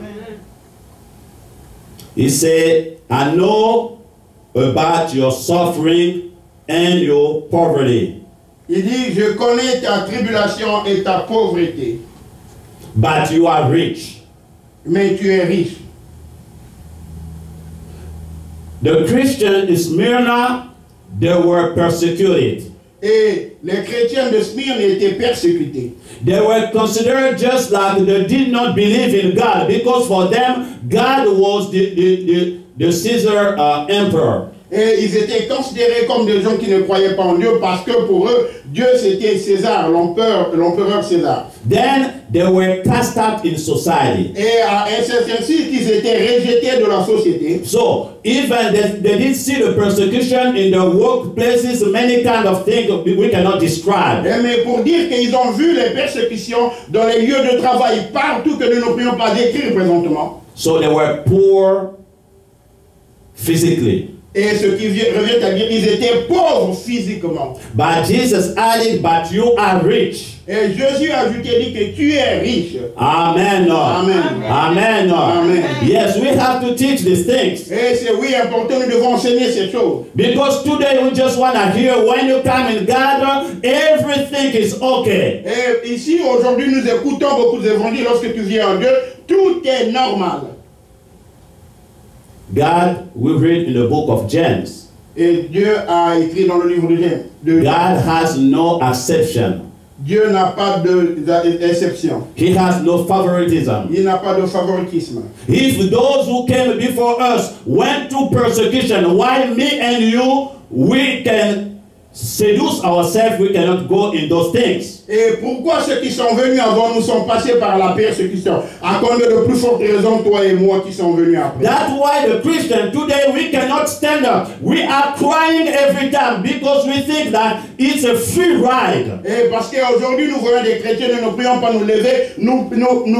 He said, I know about your suffering and your poverty, Il dit, je connais ta tribulation et ta pauvreté, but you are rich. mais tu es riche. The Christians in Smyrna, they were persecuted. Et les chrétiens de Smyrne étaient persécutés. They were considered just like they did not believe in God, because for them, God was the Caesar emperor. Et ils étaient considérés comme des gens qui ne croyaient pas en Dieu parce que pour eux, Dieu c'était César, l'empereur César. Then they were cast out in society. Et à un certain site, ils étaient rejetés de la société. So even they did see the persecution in the workplaces, many kind of things we cannot describe. Mais pour dire qu'ils ont vu les persécutions dans les lieux de travail partout que nous ne pourrions pas décrire présentement. So they were poor physically. Et ce qui revient à dire, ils étaient pauvres physiquement. But Jesus added, but you are rich. Et Jésus a ajouté, dit que tu es riche. Amen. Amen. Amen. Amen. Yes, we have to teach these things. Et c'est oui important, nous devons enseigner ces choses. Because today we just want to hear when you come and gather, everything is okay. Et ici, aujourd'hui, nous écoutons beaucoup d'évangiles. Lorsque tu viens en Dieu, tout est normal. God, we read in the book of James, Et Dieu a écrit dans le livre de James. God has no exception. Dieu n'a pas d'exception. He has no favoritism. Il n'a pas de favoritisme. If those who came before us went through persecution, why me and you, we can seduce ourselves, we cannot go in those things. Et pourquoi ceux qui sont venus avant nous sont passés par la persécution? À combien de plus fortes raisons, toi et moi, qui sont venus après? That's why the Christian today, we cannot stand up. We are crying every time because we think that it's a free ride. Et parce qu'aujourd'hui, nous voyons des chrétiens, nous ne prions pas nous lever, nous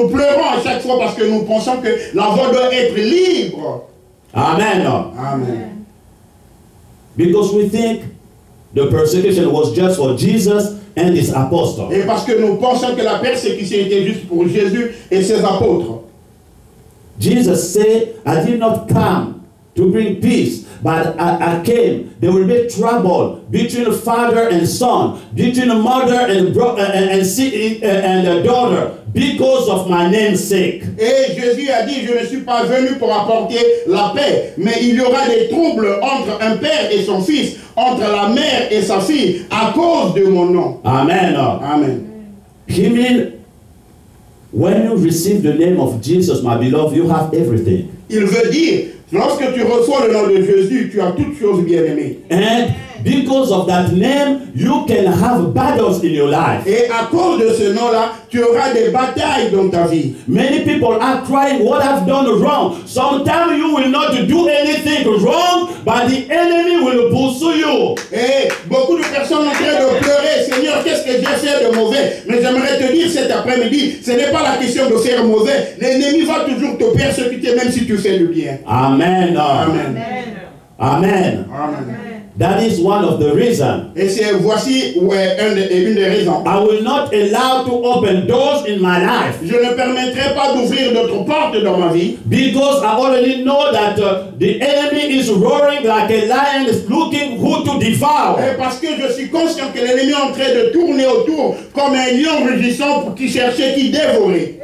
pleurons à chaque fois parce que nous pensons que la voie doit être libre. Amen. Amen. Because we think the persecution was just for Jesus and his apostles. Et parce que nous pensons que la persécution était juste pour Jésus et ses apôtres. Jesus said, I did not come to bring peace, but I came. There will be trouble between father and son, between a mother and daughter, because of my name's sake. Et Jésus a dit, je ne suis pas venu pour apporter la paix, mais il y aura des troubles entre un père et son fils, entre la mère et sa fille, à cause de mon nom. Amen. Amen. He mean When you receive the name of Jesus, my beloved, you have everything. Il veut dire, lorsque tu reçois le nom de Jésus, tu as toutes choses bien-aimées. And because of that name, you can have battles in your life. Et à cause de ce nom-là, tu auras des batailles dans ta vie. Many people are crying, what I've done wrong. Sometimes you will not do anything wrong, but the enemy will pursue you. Et beaucoup de personnes sont en train de pleurer, Seigneur, qu'est-ce que j'ai fait de mauvais? Mais j'aimerais te dire cet après-midi, ce n'est pas la question de faire mauvais. L'ennemi va toujours te persécuter même si tu fais le bien. Amen. Amen. Amen. Amen. That is one of the reasons. Et voici une des raisons. I will not allow to open doors in my life. Je ne permettrai pas d'ouvrir d'autres portes dans ma vie. Because I already know that the enemy is roaring like a lion, is looking who to devour. Et parce que je suis conscient que l'ennemi est en train de tourner autour comme un lion rugissant pour qui cherchait qui dévorer.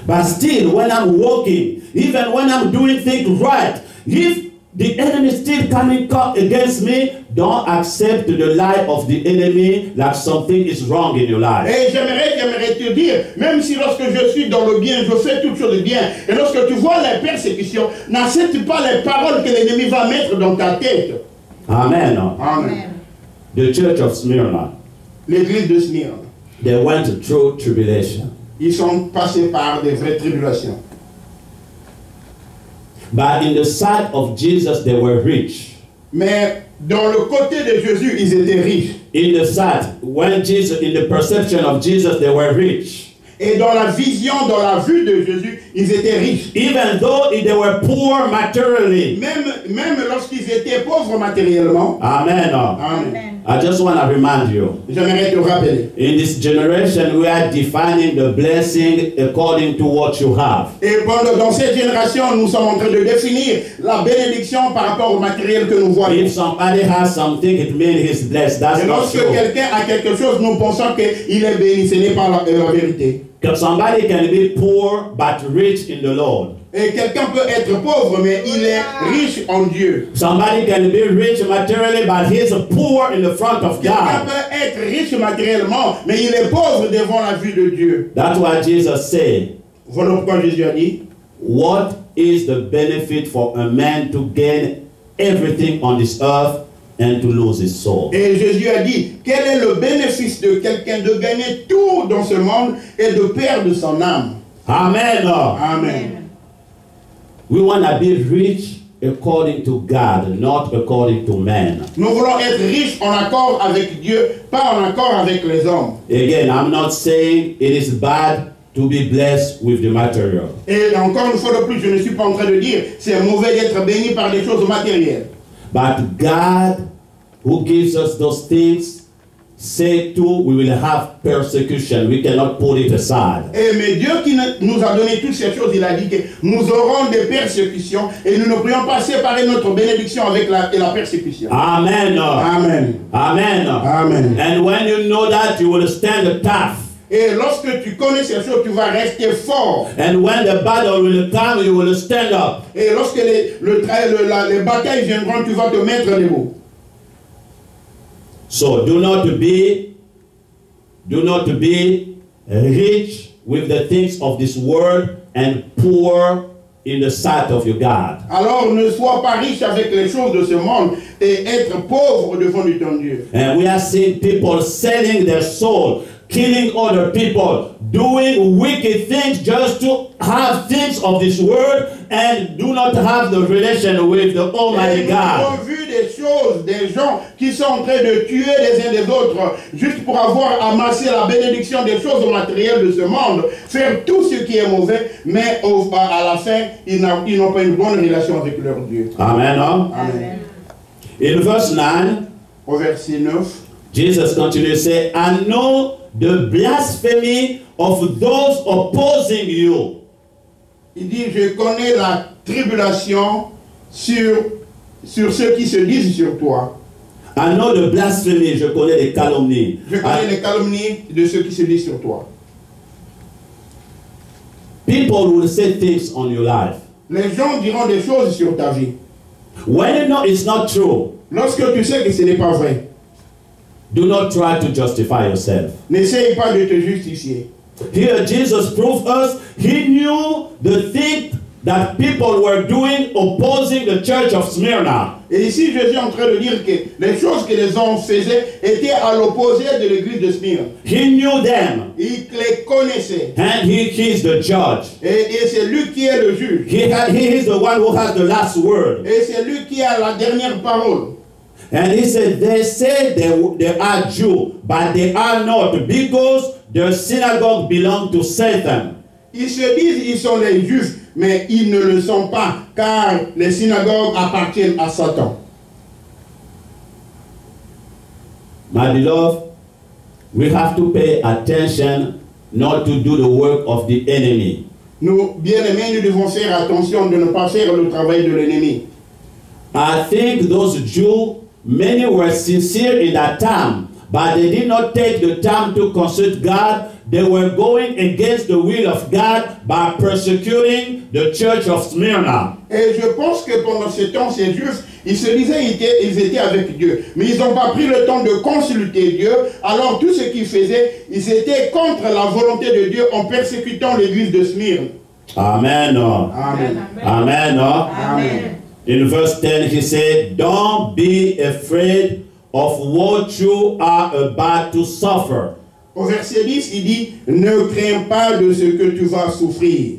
But still, when I'm walking, even when I'm doing things right, if the enemy is still coming against me, don't accept the lie of the enemy like something is wrong in your life. Et j'aimerais te dire, même si lorsque je suis dans le bien, je fais toutes choses bien, et lorsque tu vois les persécutions, n'accepte pas les paroles que l'ennemi va mettre dans ta tête. Amen. Amen. The church of Smyrna, L'église de Smyrne, they went through tribulation. ils sont passés par des vraies tribulations. But in the sight of Jesus, they were rich. Mais dans le côté de Jésus, ils étaient riches. In the sight, when Jesus, in the perception of Jesus, they were rich. Et dans la vision, dans la vue de Jésus, ils étaient riches. Even though they were poor materially. Même lorsqu'ils étaient pauvres matériellement. Amen. Amen. I just want to remind you. J'aimerais te rappeler. In this generation, we are defining the blessing according to what you have. Et dans cette génération, nous sommes en train de définir la bénédiction par rapport au matériel que nous voyons. If somebody has something, it means he's blessed. That's Et not lorsque true. quelqu'un a quelque chose, nous pensons qu'il est béni. Ce n'est pas la vérité. Because somebody can be poor but rich in the Lord. Et quelqu'un peut être pauvre, mais il est riche en Dieu. Somebody can be rich materially, but he's poor in the front of Quelqu'un God. peut être riche matériellement, mais il est pauvre devant la vue de Dieu. That's why Jesus said, Voilà pourquoi Jésus a dit, what is the benefit for a man to gain everything on this earth and to lose his soul? et Jésus a dit, quel est le bénéfice de quelqu'un de gagner tout dans ce monde et de perdre son âme? Amen. Amen. We want to be rich according to God, not according to man. Nous voulons être riches en accord avec Dieu, pas en accord avec les hommes. Again, I'm not saying it is bad to be blessed with the material. Et encore une fois de plus, je ne suis pas en train de dire c'est mauvais d'être béni par des choses matérielles. But God, who gives us those things, say too, we will have persecution. We cannot put it aside. Mais Dieu qui nous a donné toutes ces choses, il a dit que nous aurons des persécutions et nous ne pourrions pas séparer notre bénédiction avec la persécution. Amen. Amen. Amen. Amen. And when you know that, you will stand tough. Et lorsque tu connais ces choses, tu vas rester fort. And when the battle will come, you will stand up. Et lorsque les batailles viendront, tu vas te mettre debout. So do not be rich with the things of this world and poor in the sight of your God. Alors ne sois pas riche avec les choses de ce monde et être pauvre devant ton Dieu. And we are seeing people selling their soul, killing other people, doing wicked things just to have things of this world and do not have the relation with the Almighty Et nous God. avons vu des choses, des gens qui sont en train de tuer les uns des autres juste pour avoir amassé la bénédiction des choses matérielles de ce monde, faire tout ce qui est mauvais, mais à la fin, ils n'ont pas une bonne relation avec leur Dieu. Amen. Huh? Amen. In verse 9, Au verset 9, Jesus continues to say, I know the blasphemy of those opposing you. il dit, je connais la tribulation sur ceux qui se disent sur toi. I know the blasphemy, je connais les calomnies. Je connais les calomnies de ceux qui se disent sur toi. People will say things on your life. Les gens diront des choses sur ta vie. When you know it's not true, Lorsque tu sais que ce n'est pas vrai, Do not try to justify yourself. N'essaye pas de te justifier. Here Jesus proved us he knew the thing that people were doing opposing the church of Smyrna. Et ici, Jésus est en train de dire que les choses que les hommes faisaient étaient à l'opposé de l'église de Smyrne. He knew them, Il les connaissait. and he is the judge. Et c'est lui qui est le juge. He is the one who has the last word. Et c'est lui qui a la dernière parole. And he said, they say they are Jews, but they are not, because their synagogue belongs to Satan. Ils se disent ils sont les juifs, mais ils ne le sont pas, car les synagogues appartiennent à Satan. My beloved, we have to pay attention not to do the work of the enemy. Nous, bien-aimés, nous devons faire attention de ne pas faire le travail de l'ennemi. I think those Jews, many were sincere in that time, but they did not take the time to consult God. They were going against the will of God by persecuting the church of Smyrna. Et je pense que pendant ce temps, ces juifs, ils se disaient ils étaient avec Dieu. Mais ils n'ont pas pris le temps de consulter Dieu. Alors tout ce qu'ils faisaient, ils étaient contre la volonté de Dieu en persécutant l'église de Smyrne. Amen. Amen. Amen. Amen. In verse 10, he said, don't be afraid of what you are about to suffer. Au verset 10, il dit, ne crains pas de ce que tu vas souffrir.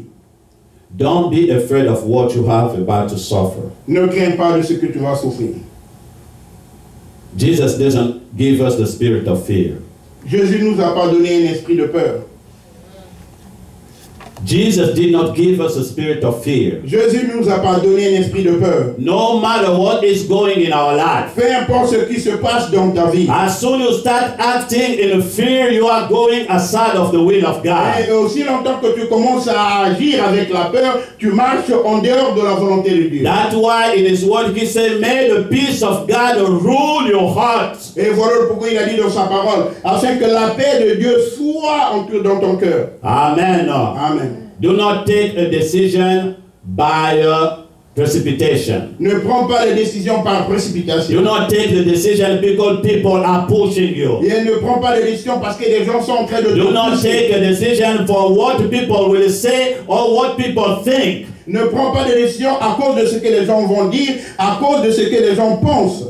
Don't be afraid of what you have about to suffer. Ne crains pas de ce que tu vas souffrir. Jesus doesn't give us the spirit of fear. Jésus nous a pas donné un esprit de peur. Jesus did not give us a spirit of fear. Jésus nous a pas donné un esprit de peur. No matter what is going in our life, Peu importe ce qui se passe dans ta vie. as soon as you start acting in fear, you are going aside of the will of God. Et aussi longtemps que tu commences à agir avec la peur, tu marches en dehors de la volonté de Dieu. That's why in his word he said, may the peace of God rule your hearts. Et voilà pourquoi il a dit dans sa parole, afin que la paix de Dieu soit dans ton cœur. Amen. Amen. Do not take a decision by precipitation. Ne prends pas les décisions par précipitation. Do not take the decision because people are pushing you. Et ne prends pas les décisions parce que les gens sont en train de Do te not pousser. take a decision for what people will say or what people think. Ne prends pas de décisions à cause de ce que les gens vont dire, à cause de ce que les gens pensent.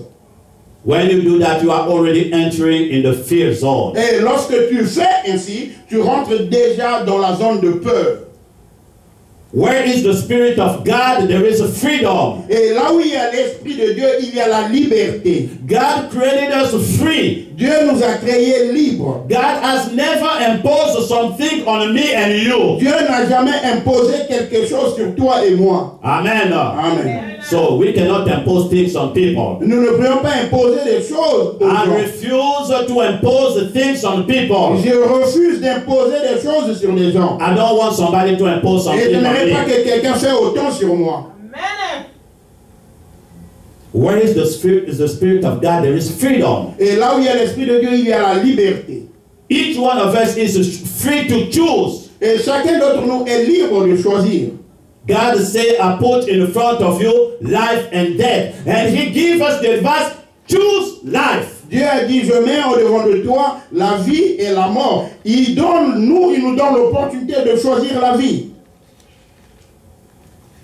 When you do that, you are already entering in the fear zone. Et lorsque tu fais ainsi, tu rentres déjà dans la zone de peur. Where is the Spirit of God? There is a freedom. Et là où il y a l'Esprit de Dieu, il y a la liberté. God created us free. Dieu nous a créés libres. God has never imposed something on me and you. Dieu n'a jamais imposé quelque chose sur toi et moi. Amen. Amen. So we cannot impose things on people. Nous ne pouvons pas imposer des choses aux I gens. refuse to impose things on people. Je refuse d'imposer des choses sur les gens. I don't want somebody to impose Et je something on n'aimerais pas me. que quelqu'un fasse autant sur moi. Where is the Spirit of God? There is freedom. Et là où il y a l'Esprit de Dieu, il y a la liberté. Each one of us is free to choose. Et chacun d'entre nous est libre de choisir. God said, I put in front of you life and death. And He gives us the advice, choose life. Dieu a dit, je mets au devant de toi la vie et la mort. Il nous donne l'opportunité de choisir la vie.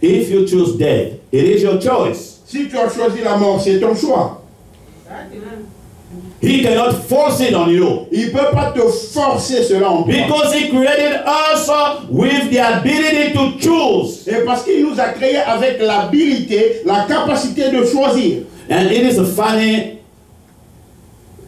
If you choose death, it is your choice. Si tu as choisi la mort, c'est ton choix. He cannot force it on you. Il ne peut pas te forcer cela en toi. Because He created us with the ability to choose. Et parce qu'il nous a créés avec l'habilité, la capacité de choisir. And it is funny,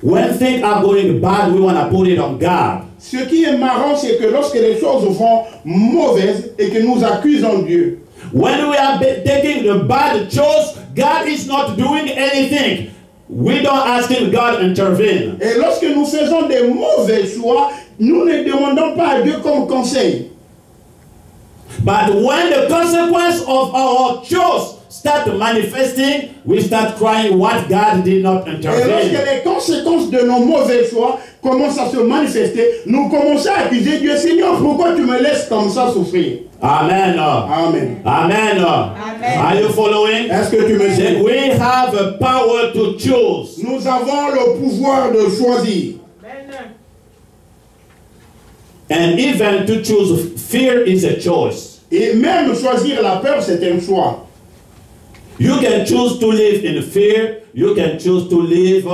when things are going bad, we want to put it on God. Ce qui est marrant, c'est que lorsque les choses vont mauvaises et que nous accusons Dieu, When we are taking the bad choice, God is not doing anything. We don't ask Him, God intervene. et lorsque nous faisons des mauvais choix, nous ne demandons pas à Dieu comme conseil. But when the consequence of our choice start manifesting, we start crying what God did not Et lorsque intervene. les conséquences de nos mauvais choix commencent à se manifester, nous commençons à accuser Dieu, Seigneur, pourquoi tu me laisses comme ça souffrir? Amen. Amen. Amen. Are you following? Est-ce que tu me Then suis? we have a power to choose. Nous avons le pouvoir de choisir. And even to choose fear is a choice. Et même choisir la peur, c'est un choix. You can choose to live in fear. You can choose to live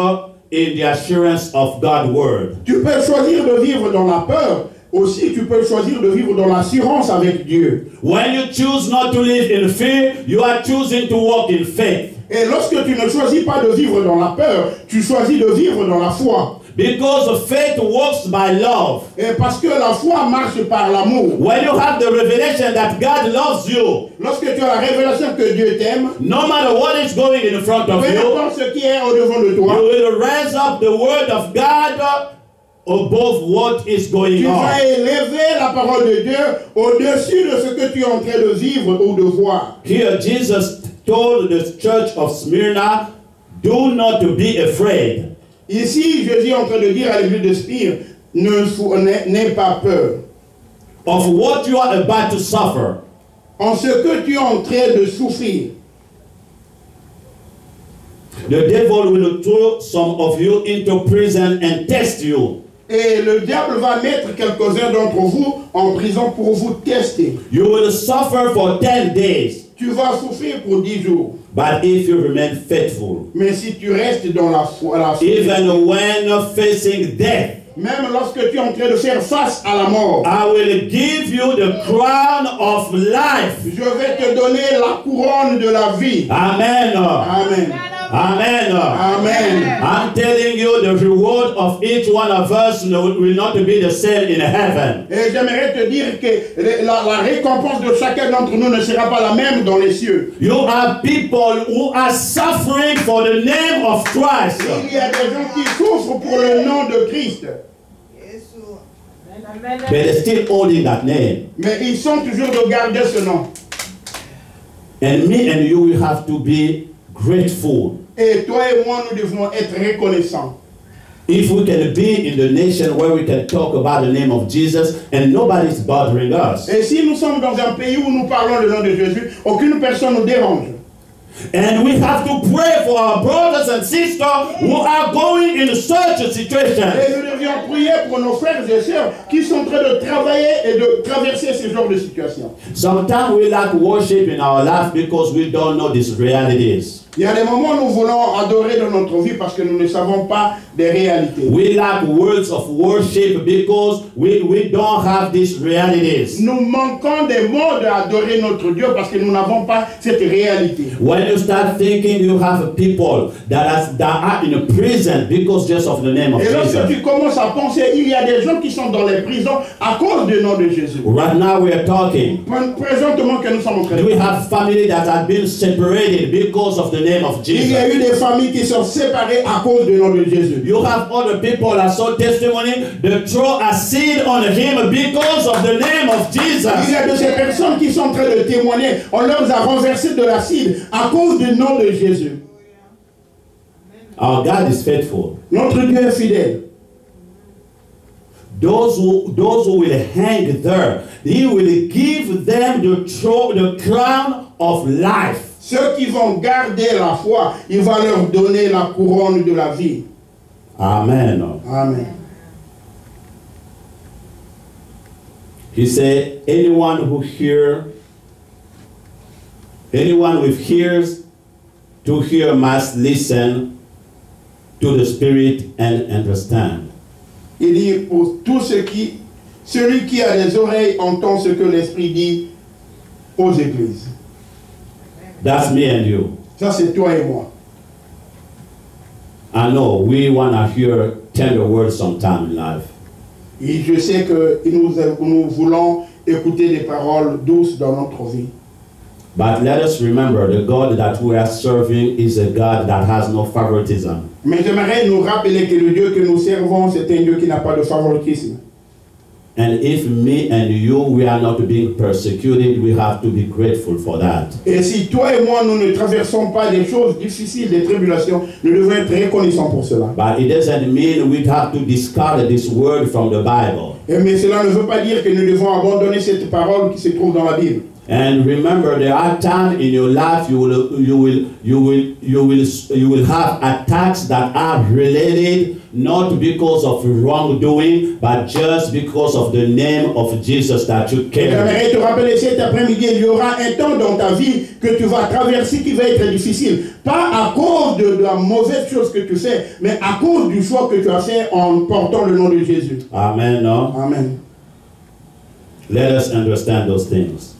in the assurance of God's word. Tu peux choisir de vivre dans la peur. Aussi, tu peux choisir de vivre dans l'assurance avec Dieu. When you choose not to live in fear, you are choosing to walk in faith. Et lorsque tu ne choisis pas de vivre dans la peur, tu choisis de vivre dans la foi. Because faith works by love. Et parce que la foi marche par l'amour. When you have the revelation that God loves you, Lorsque tu as la révélation que Dieu t'aime, no matter what is going in front of peu you, importe ce qui est au-devant de you toi, will raise up the word of God above what is going tu vas on. élever la parole de Dieu au-dessus de ce que tu es en train de vivre ou de voir. Here Jesus told the church of Smyrna, do not be afraid. Ici, Jésus est en train de dire à l'église de Spire, n'aie pas peur. Of what you are about to suffer. En ce que tu es en train de souffrir, The devil will throw some of you into prison and test you. et le diable va mettre quelques-uns d'entre vous en prison pour vous tester. You will suffer for 10 days. Tu vas souffrir pour 10 jours. But if you remain faithful, Mais si tu restes dans la foi, even when facing death, même lorsque tu es en train de faire face à la mort, I will give you the crown of life. je vais te donner la couronne de la vie. Amen. Amen. Amen. Amen. I'm telling you, the reward of each one of us will not be the same in heaven. Et j'aimerais te dire que la récompense de chacun d'entre nous ne sera pas la même dans les cieux. You are people who are suffering for the name of Christ. Il y a des gens qui souffrent pour le nom de Christ. But they're still holding that name. Mais ils sont toujours de garder ce nom. And me and you will have to be grateful. Et toi et moi, nous devons être reconnaissants. If we can be in the nation where we can talk about the name of Jesus and nobody's bothering us. Et si nous sommes dans un pays où nous parlons le nom de Jésus, aucune personne nous dérange. And we have to pray for our brothers and sisters who are going in such a situation. Et nous devions prier pour nos frères et sœurs qui sont en train de travailler et de traverser ce genre de situation. Sometimes we lack worship in our life because we don't know these realities. Il y a des moments où nous voulons adorer dans notre vie parce que nous ne savons pas des réalités. We lack words of worship because we don't have these realities. Nous manquons des mots d'adorer notre Dieu parce que nous n'avons pas cette réalité. When you start thinking you have people that are in prison because just of the name of Et lorsque Jesus. tu commences à penser, il y a des gens qui sont dans les prisons à cause du nom de Jésus. Right now we are talking. Présentement que nous sommes en train de We have family that have been separated because of the name of Il y a Jesus. eu des familles qui sont séparées à cause du nom de Jésus. You have other people that saw testimony, they throw a seed on him because of the name of Il y Jesus. a de ces personnes qui sont en train de témoigner. On leur a renversé de l'acide à cause du nom de Jésus. Our God is faithful. Notre Dieu est fidèle. Those who will hang there, He will give them the crown of life. Ceux qui vont garder la foi, il va leur donner la couronne de la vie. Amen. Amen. He said, anyone with ears to hear must listen to the Spirit and understand. Il dit pour tout celui qui a des oreilles entend ce que l'Esprit dit aux églises. That's me and you. Ça c'est toi et moi. I know we want to hear tender words sometime in life. Et je sais que nous voulons écouter des paroles douces dans notre vie. But let us remember the God that we are serving is a God that has no favoritism. Mais j'aimerais nous rappeler que le Dieu que nous servons, c'est un Dieu qui n'a pas de favoritisme. And if me and you, we are not being persecuted, we have to be grateful for that. Et si toi et moi, nous ne traversons pas des choses difficiles, des tribulations, nous devons être reconnaissants pour cela. But it doesn't mean we have to discard this word from the Bible. Mais cela ne veut pas dire que nous devons abandonner cette parole qui se trouve dans la Bible. And remember, there are times in your life you will have attacks that are related not because of wrongdoing, but just because of the name of Jesus that you carry. J'aimerais te rappeler cet après-midi, il y aura un temps dans ta vie que tu vas traverser qui va être difficile. Pas à cause de la mauvaise chose que tu fais, mais à cause du choix que tu as fait en portant le nom de Jésus. Amen. No? Amen. Let us understand those things.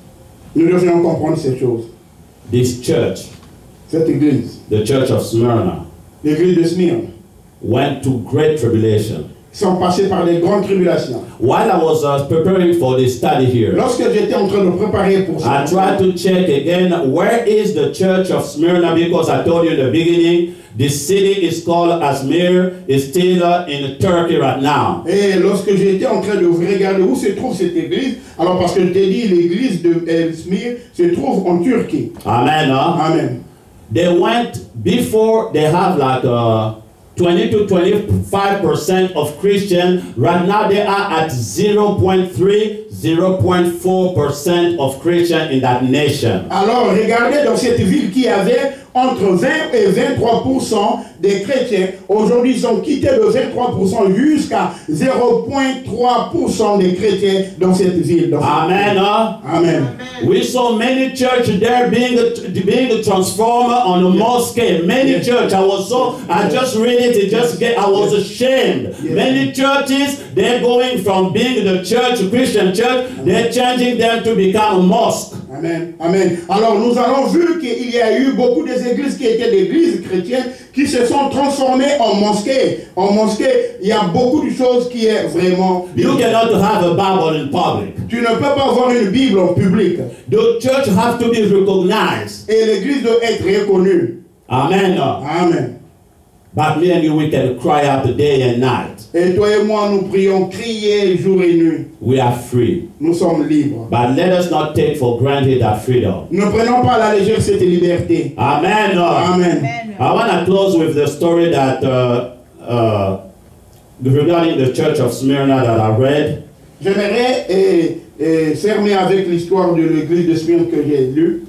Nous devrions comprendre ces choses. This church, Cette église, the church of Smyrna, l'église de Smyrne, went to great tribulation. sont passés par des grandes tribulations. While I was preparing for this study here, Lorsque j'étais en train de préparer pour ça, I tried to check again, where is the church of Smyrna? Because I told you in the beginning, the city is called Izmir, is still in Turkey right now. et lorsque j'étais en train de regarder où se trouve cette église, alors parce que je t'ai dit, l'église de Izmir se trouve en Turquie. Amen. Huh? Amen. They went before they have like 20 to 25% of Christians. Right now they are at 0.4% of Christians in that nation. Alors, regardez dans cette ville qui avait entre 20 et 23% des chrétiens. Aujourd'hui, ils ont quitté le 23% jusqu'à 0.3% des chrétiens dans cette ville. Amen. Huh? Amen. We saw many churches there being transformed on a mosque. Many churches. I just read it. I was ashamed. Yes. Many churches, they're going from being the church, Christian church, they're changing them to become a mosque. Amen. Amen. Alors, nous avons vu qu'il y a eu beaucoup des églises qui étaient des églises chrétiennes qui se sont transformées en mosquées. En mosquées, il y a beaucoup de choses qui est vraiment... You cannot have a Bible in public. Tu ne peux pas avoir une Bible en public. The church has to be recognized. Et l'église doit être reconnue. Amen. Amen. But me and you, we can cry out day and night. Et toi et moi, nous prions, crier jour et nuit. We are free. Nous sommes libres. But let us not take for granted that freedom. Ne prenons pas à la légère cette liberté. Amen. Amen. I want to close with the story that regarding the church of Smyrna that I read. J'aimerais fermer avec l'histoire de l'église de Smyrne que j'ai lue.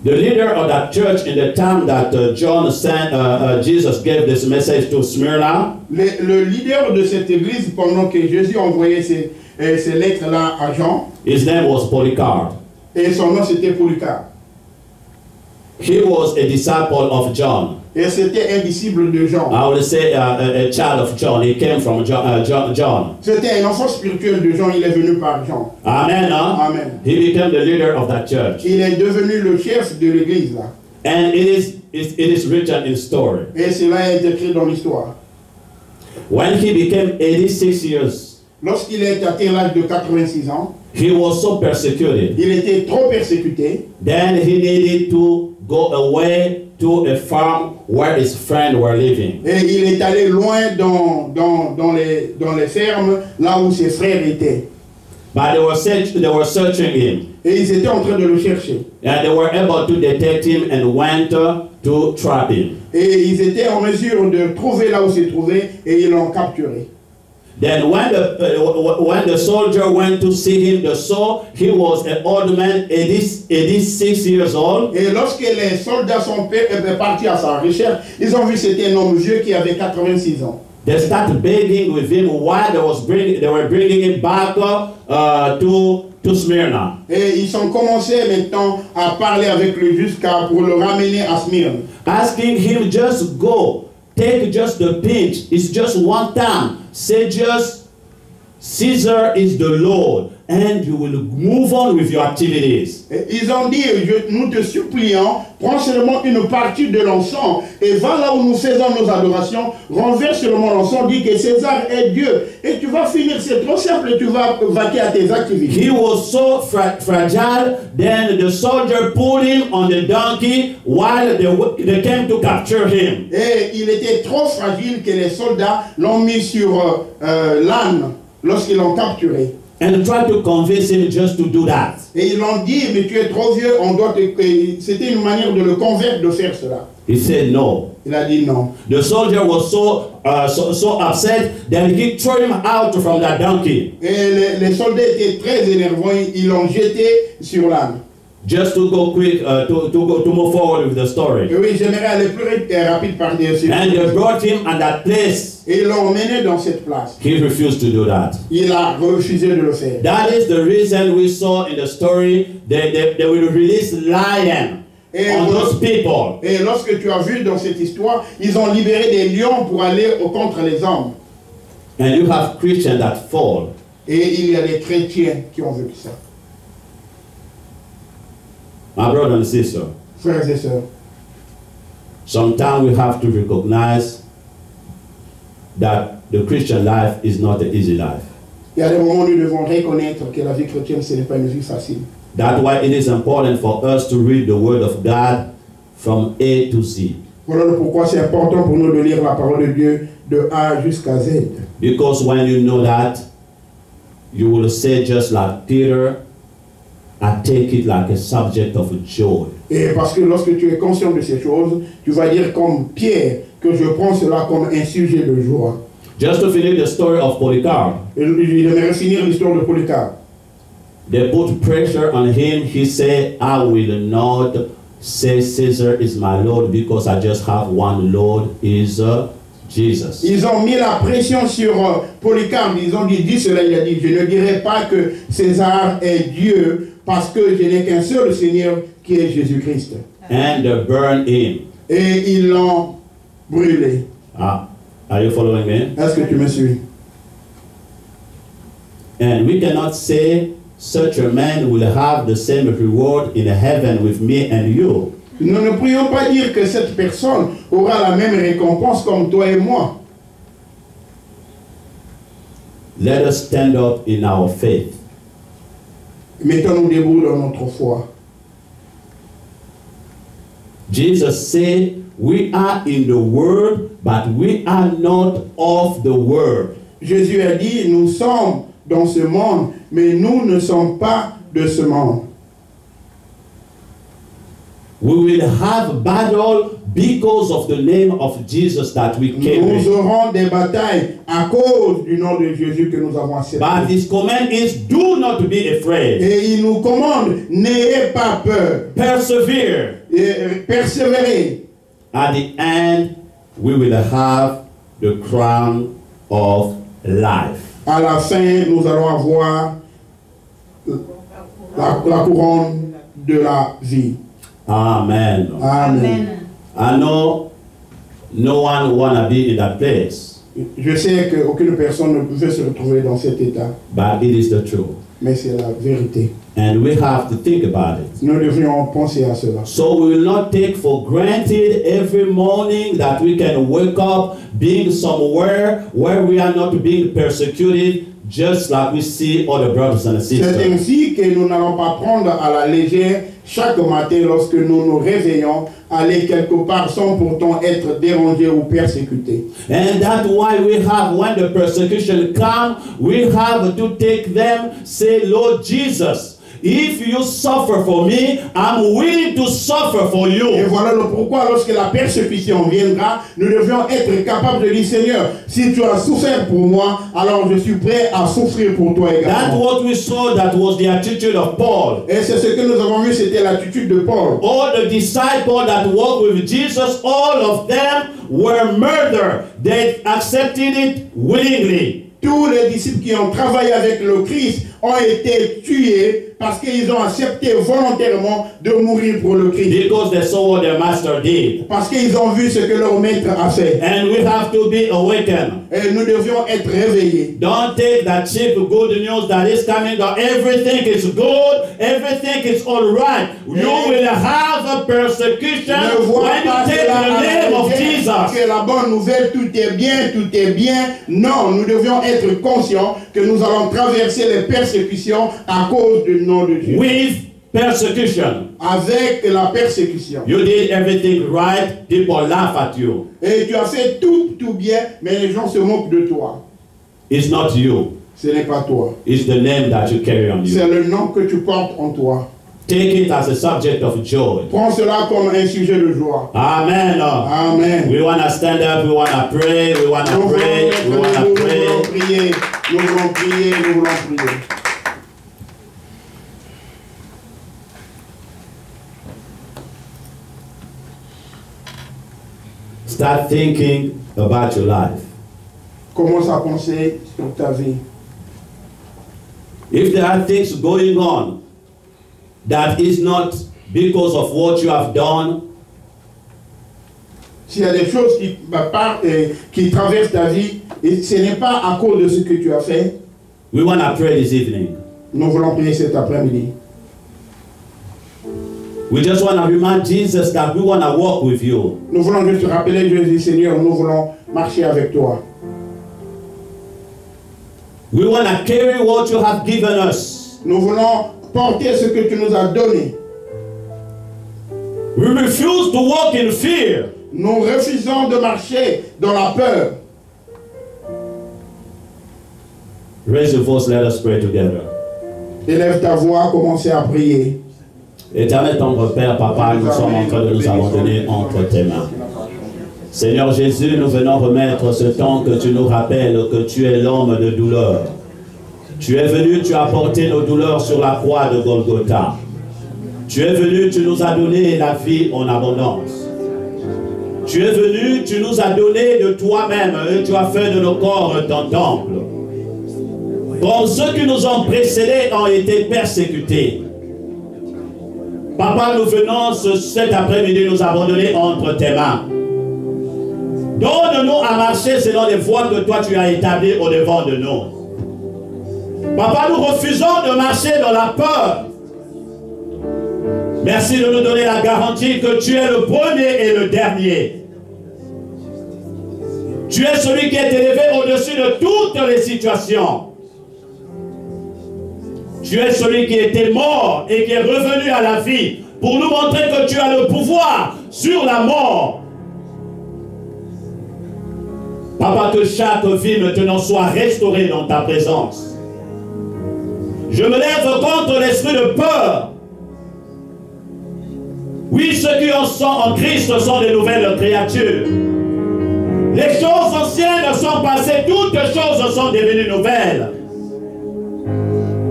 The leader of that church in the time that Jesus gave this message to Smyrna, Le leader de cette église, pendant que Jésus envoyait ces lettres-là à Jean, his name was Polycarp. et son nom c'était Polycarpe. He was a disciple of John. Et c'était un disciple de Jean. I would say a child of John. He came from John. C'était un enfant spirituel de Jean, il est venu par Jean. Amen. Amen. He became the leader of that church. Il est devenu le chef de l'église là. And it is written in story. Et cela est écrit dans l'histoire. When he became 86 years, Lorsqu'il est atteint l'âge de 86 ans, he was so persecuted. il était trop persécuté. Then he needed to go away to a farm where his friends were living. Et il est allé loin dans les fermes, là où ses frères étaient. But they were searching him. Et ils étaient en train de le chercher. And they were able to detect him and went to trap him. Et ils étaient en mesure de trouver là où il se trouvait et ils l'ont capturé. Then when the soldier went to see him, they saw he was an old man, 86 years old. Et lorsque les soldats sont partis à sa recherche, ils ont vu que c'était un homme vieux qui avait 86 ans. They started begging with him while they were bringing him back to Smyrna. Et ils ont commencé maintenant à parler avec lui pour le ramener à Smyrne. Asking him just go, take just the pinch. It's just one time. Say just, Caesar is the Lord, and you will move on with your activities. Et ils ont dit, nous te supplions, prends seulement une partie de l'encens et va là où nous faisons nos adorations, renverse seulement l'encens, dis que César est Dieu. Et tu vas finir, c'est trop simple, et tu vas vaquer à tes activités. He was so fragile, then the soldier pulled him on the donkey while they came to capture him. Et il était trop fragile que les soldats l'ont mis sur l'âne. lorsqu'ils l'ont capturé. and tried to convince him just to do that. Et ils l'ont dit, mais tu es trop vieux, on doit te... C'était une manière de le convaincre de faire cela. He said no. Il a dit non. The soldier was so upset that he threw him out from that donkey. Et les soldats étaient très énervés, ils l'ont jeté sur l'âne. Just to go quick, to move forward with the story. Et oui, j'aimerais aller plus rapide par dessus. And they brought him at that place. Et ils l'ont emmené dans cette place. He refused to do that. Il a refusé de le faire. That is the reason we saw in the story that they will release lion on those people. Et lorsque tu as vu dans cette histoire, ils ont libéré des lions pour aller contre les hommes. And you have Christians that fall. Et il y a des chrétiens qui ont vécu ça. My brother and sister, Frères et sœurs, sometimes we have to recognize that the Christian life is not an easy life. il y a des moments où nous devons reconnaître que la vie chrétienne, ce n'est pas une vie facile. That's why it is important for us to read the Word of God from A to Z. Voilà pourquoi c'est important pour nous de lire la parole de Dieu de A jusqu'à Z. Because when you know that, you will say just like Peter, I take it like a subject of joy. Et parce que lorsque tu es conscient de ces choses, tu vas dire comme Pierre que je prends cela comme un sujet de joie. Just to finish the story of Polycarp, Et il aimerait finir l'histoire de Polycarpe. they put pressure on him. He said, I will not say Caesar is my Lord because I just have one Lord, is Jesus. Ils ont mis la pression sur Polycarpe. Ils ont dit cela, il a dit, je ne dirai pas que César est Dieu parce que je n'ai qu'un seul Seigneur qui est Jésus-Christ. And they burned him. Et ils l'ont brûlé. Are you following me? Est-ce que tu me suis? And we cannot say such a man will have the same reward in heaven with me and you. Nous ne pourrions pas dire que cette personne aura la même récompense comme toi et moi. Let us stand up in our faith. Mettons-nous debout dans notre foi. Jesus said, we are in the world, but we are not of the world. Jésus a dit, nous sommes dans ce monde, mais nous ne sommes pas de ce monde. We will have battle because of the name of Jesus that we came Nous with. aurons des batailles à cause du nom de Jésus que nous avons accepté. But his command is, do not be afraid. Et il nous commande, n'ayez pas peur, Persevere. et persévérez. At the end, we will have the crown of life. À la fin, nous allons avoir la couronne de la vie. Amen. Amen. I know no one wanna be in that place, Je sais qu'aucune personne ne pouvait se retrouver dans cet état, but it is the truth. mais c'est la vérité. And we have to think about it. Nous devrions penser à cela. So we will not take for granted every morning that we can wake up being somewhere where we are not being persecuted, just like we see other brothers and C'est sisters. ainsi que nous n'allons pas prendre à la légère chaque matin lorsque nous nous réveillons, aller quelque part sans pourtant être dérangés ou persécutés. And that's why we have, when the persecution comes, we have to take them, say, Lord Jesus, if you suffer for me, I'm willing to suffer for Et you. voilà le pourquoi lorsque la persécution viendra, nous devions être capables de dire, Seigneur, si tu as souffert pour moi, alors je suis prêt à souffrir pour toi That's également. what we saw, that was the attitude of Paul. Et c'est ce que nous avons vu, c'était l'attitude de Paul. All the disciples that walked with Jesus, all of them were murdered. They accepted it willingly. Tous les disciples qui ont travaillé avec le Christ ont été tués parce qu'ils ont accepté volontairement de mourir pour le Christ. Because they saw what their master did. Parce qu'ils ont vu ce que leur maître a fait. And we have to be awakened. Et nous devions être réveillés. Don't take that cheap good news that is coming, that everything is good, everything is all right. You will have a persecution Ne vois when you pas take cela the à la name of légère, Jesus. que la bonne nouvelle, tout est bien, tout est bien. Non, nous devions être conscients que nous allons traverser les persécutions à cause du nom de Dieu. With persecution. Avec la persécution. You did everything right, people laugh at you. Et tu as fait tout bien, mais les gens se moquent de toi. It's not you. Ce n'est pas toi. It's the name that you carry on C'est you. le nom que tu portes en toi. Take it as a subject of joy. Prends cela comme un sujet de joie. Amen. Amen. We want to stand up, we want to pray, we want to pray, we want to Nous voulons pray. prier, nous voulons prier, nous voulons prier. Start thinking about your life. Commence à penser sur ta vie. If there are things going on that is not because of what you have done, S'il y a des choses qui traversent ta vie, et ce n'est pas à cause de ce que tu as fait, we want to pray this evening. nous voulons prier cet après-midi. We just want to remind Jesus that we want to walk with you. Nous voulons juste rappeler Jésus, Seigneur, nous voulons marcher avec toi. We want to carry what you have given us. Nous voulons porter ce que tu nous as donné. We refuse to walk in fear. Nous refusons de marcher dans la peur. Raise your voice, let us pray together. Élève ta voix, commencez à prier. Éternel tendre Père, Papa, nous sommes en train de nous abandonner entre tes mains. Seigneur Jésus, nous venons remettre ce temps que tu nous rappelles que tu es l'homme de douleur. Tu es venu, tu as porté nos douleurs sur la croix de Golgotha. Tu es venu, tu nous as donné la vie en abondance. Tu es venu, tu nous as donné de toi-même et tu as fait de nos corps ton temple. Comme ceux qui nous ont précédés ont été persécutés. Papa, nous venons cet après-midi nous abandonner entre tes mains. Donne-nous à marcher selon les voies que toi tu as établies au-devant de nous. Papa, nous refusons de marcher dans la peur. Merci de nous donner la garantie que tu es le premier et le dernier. Tu es celui qui est élevé au-dessus de toutes les situations. Tu es celui qui était mort et qui est revenu à la vie pour nous montrer que tu as le pouvoir sur la mort. Papa, que chaque vie maintenant soit restaurée dans ta présence. Je me lève contre l'esprit de peur. Oui, ceux qui sont en Christ sont des nouvelles créatures. Les choses anciennes sont passées, toutes choses sont devenues nouvelles.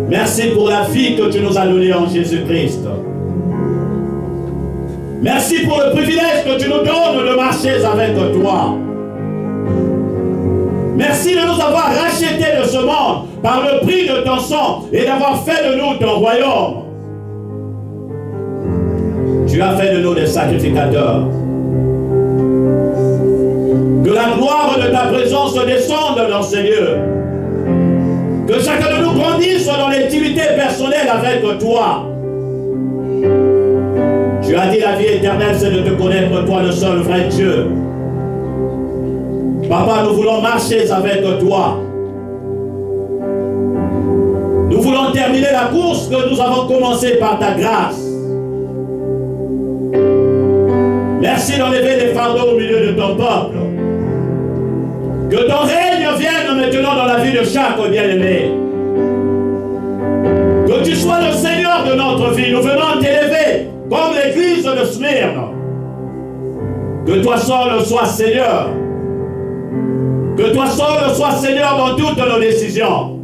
Merci pour la vie que tu nous as donnée en Jésus-Christ. Merci pour le privilège que tu nous donnes de marcher avec toi. Merci de nous avoir rachetés de ce monde par le prix de ton sang et d'avoir fait de nous ton royaume. Tu as fait de nous des sacrificateurs. Que la gloire de ta présence descende dans ces lieux. Que chacun de nous grandisse dans l'intimité personnelle avec toi. Tu as dit la vie éternelle, c'est de te connaître toi le seul vrai Dieu. Papa, nous voulons marcher avec toi. Nous voulons terminer la course que nous avons commencée par ta grâce. Merci d'enlever les fardeaux au milieu de ton peuple. Que ton règne vienne maintenant dans la vie de chaque bien-aimé. Que tu sois le Seigneur de notre vie. Nous venons t'élever comme l'église de Smyrne. Que toi seul sois Seigneur. Que toi seul sois Seigneur dans toutes nos décisions.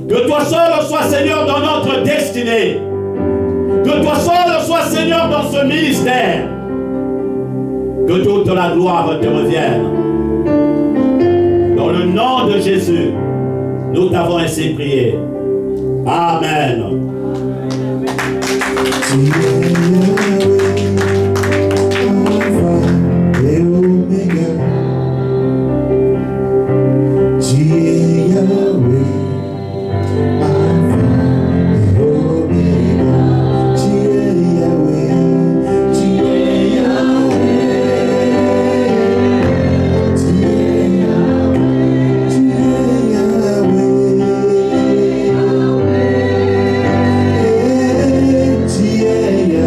Que toi seul sois Seigneur dans notre destinée. Que toi seul sois Seigneur dans ce ministère. Que toute la gloire te revienne. Dans le nom de Jésus, nous t'avons ainsi prié. Amen. Yeah.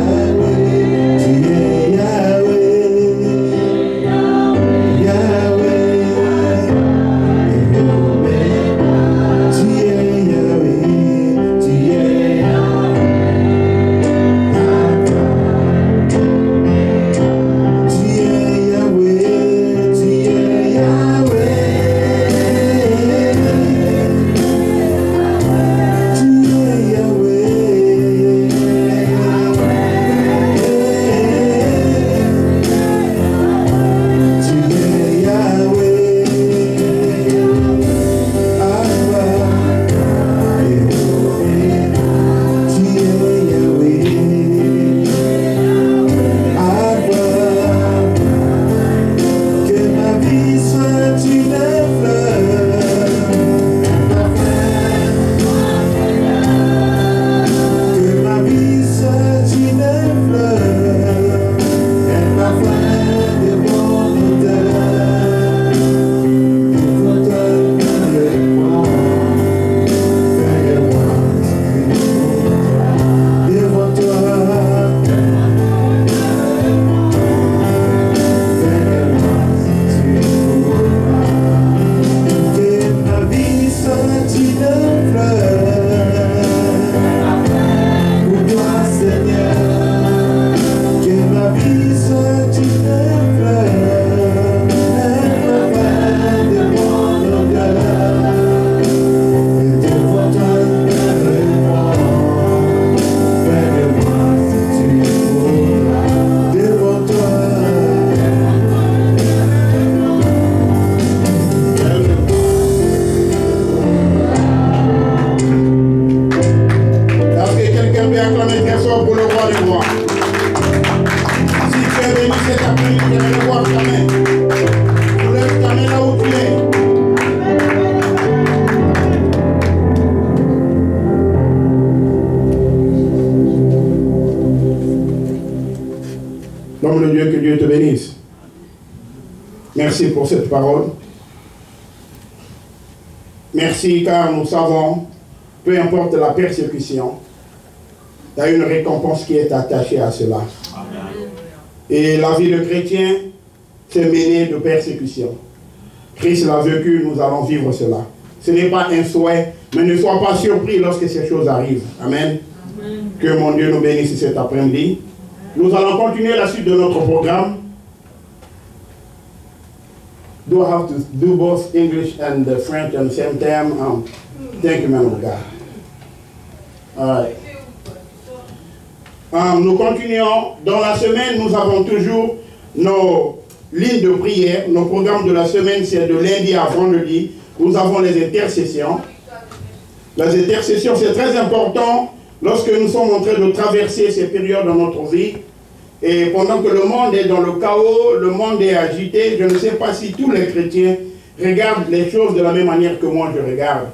Merci pour cette parole. Merci car nous savons, peu importe la persécution, il y a une récompense qui est attachée à cela. Amen. Et la vie de chrétien, c'est menée de persécution. Christ l'a vécu, nous allons vivre cela. Ce n'est pas un souhait, mais ne sois pas surpris lorsque ces choses arrivent. Amen. Amen. Que mon Dieu nous bénisse cet après-midi. Nous allons continuer la suite de notre programme. Do I have to do both English and French at the same time? Thank you, man of God. All right. Nous continuons. Dans la semaine, nous avons toujours nos lignes de prière. Nos programmes de la semaine, c'est de lundi à vendredi. Nous avons les intercessions. Les intercessions, c'est très important lorsque nous sommes en train de traverser ces périodes dans notre vie. Et pendant que le monde est dans le chaos, le monde est agité, je ne sais pas si tous les chrétiens regardent les choses de la même manière que moi je regarde.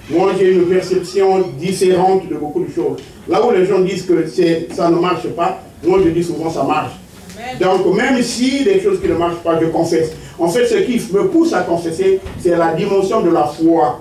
Moi j'ai une perception différente de beaucoup de choses. Là où les gens disent que ça ne marche pas, moi je dis souvent ça marche. Amen. Donc même si les choses qui ne marchent pas, je confesse. En fait, ce qui me pousse à confesser, c'est la dimension de la foi.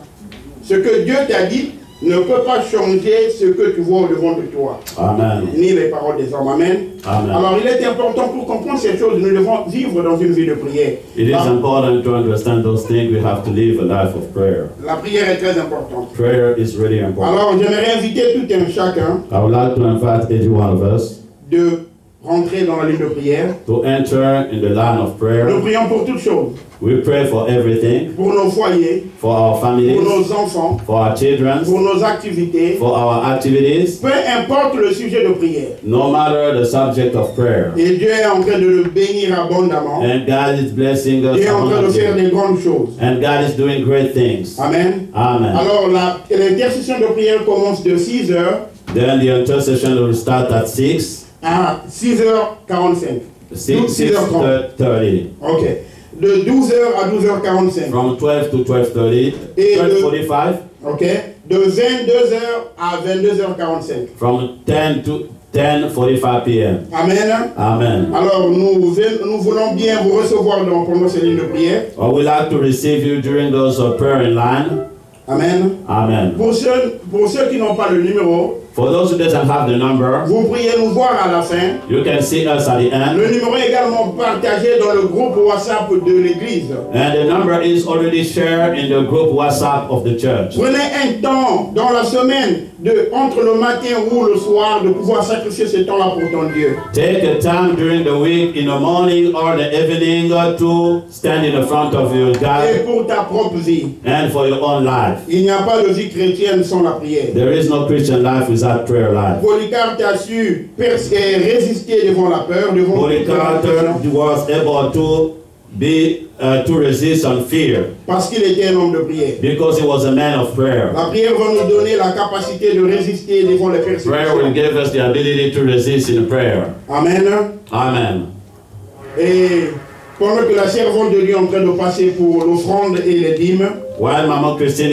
Ce que Dieu t'a dit ne peut pas changer ce que tu vois au devant de toi. Amen. Ni les paroles des hommes. Amen. Amen. Alors il est important pour comprendre ces choses, nous devons vivre dans une vie de prière. It is important to understand those things. We have to live a life of prayer. La prière est très importante. Prayer is really important. Alors j'aimerais inviter tout un chacun I would like to invite every one of us de rentrer dans la ligne de prière. to enter in the line of prayer. Nous prions pour toutes choses. We pray for everything, Pour nos foyers, for our families, pour nos enfants, for our children, pour nos activités. for our activities, Peu importe le sujet de prière. no matter the subject of prayer. Et Dieu est en train de le bénir abondamment. And God is blessing us Dieu est en train de faire abundantly. des grandes choses. And God is doing great things. Amen. Amen. Alors l'intercession de prière commence de 6 heures Then the intercession will start at 6, à 6h45. 6:30. Ok. De 12h à 12h45. From 12 to 12:30, Et 12:45. Ok. De 22h à 22h45. From 10 to 10:45 p.m. Amen. Amen. Alors nous voulons bien vous recevoir pendant ces lignes de prière. I would like to receive you during those prayer in line. Amen. Amen. Pour ceux qui n'ont pas le numéro, For those who doesn't have the number, vous priez nous voir à la fin. you can see us at the end. Le numéro est également partagé dans le groupe WhatsApp de l'église. And the number is already shared in the group WhatsApp of the church. Prenez un temps dans la semaine, entre le matin ou le soir, de pouvoir sacrifier ce temps-là pour ton Dieu. Take a time during the week, in the morning or the evening, to stand in the front of your Et God pour ta propre vie. and for your own life. Il n'y a pas de vie chrétienne sans la prière. There is no Christian life without prayer life. Polycarpe a su résister devant la peur, devant Polycarp was able to resist on fear parce qu'il était un homme de prière. because he was a man of prayer. La prière va nous donner la capacité de résister devant les Prayer will persécutions. give us the ability to resist in prayer. Amen. Amen. Et pendant que la servante de Dieu est en train de passer pour l'offrande et les dîmes, While Mama Christine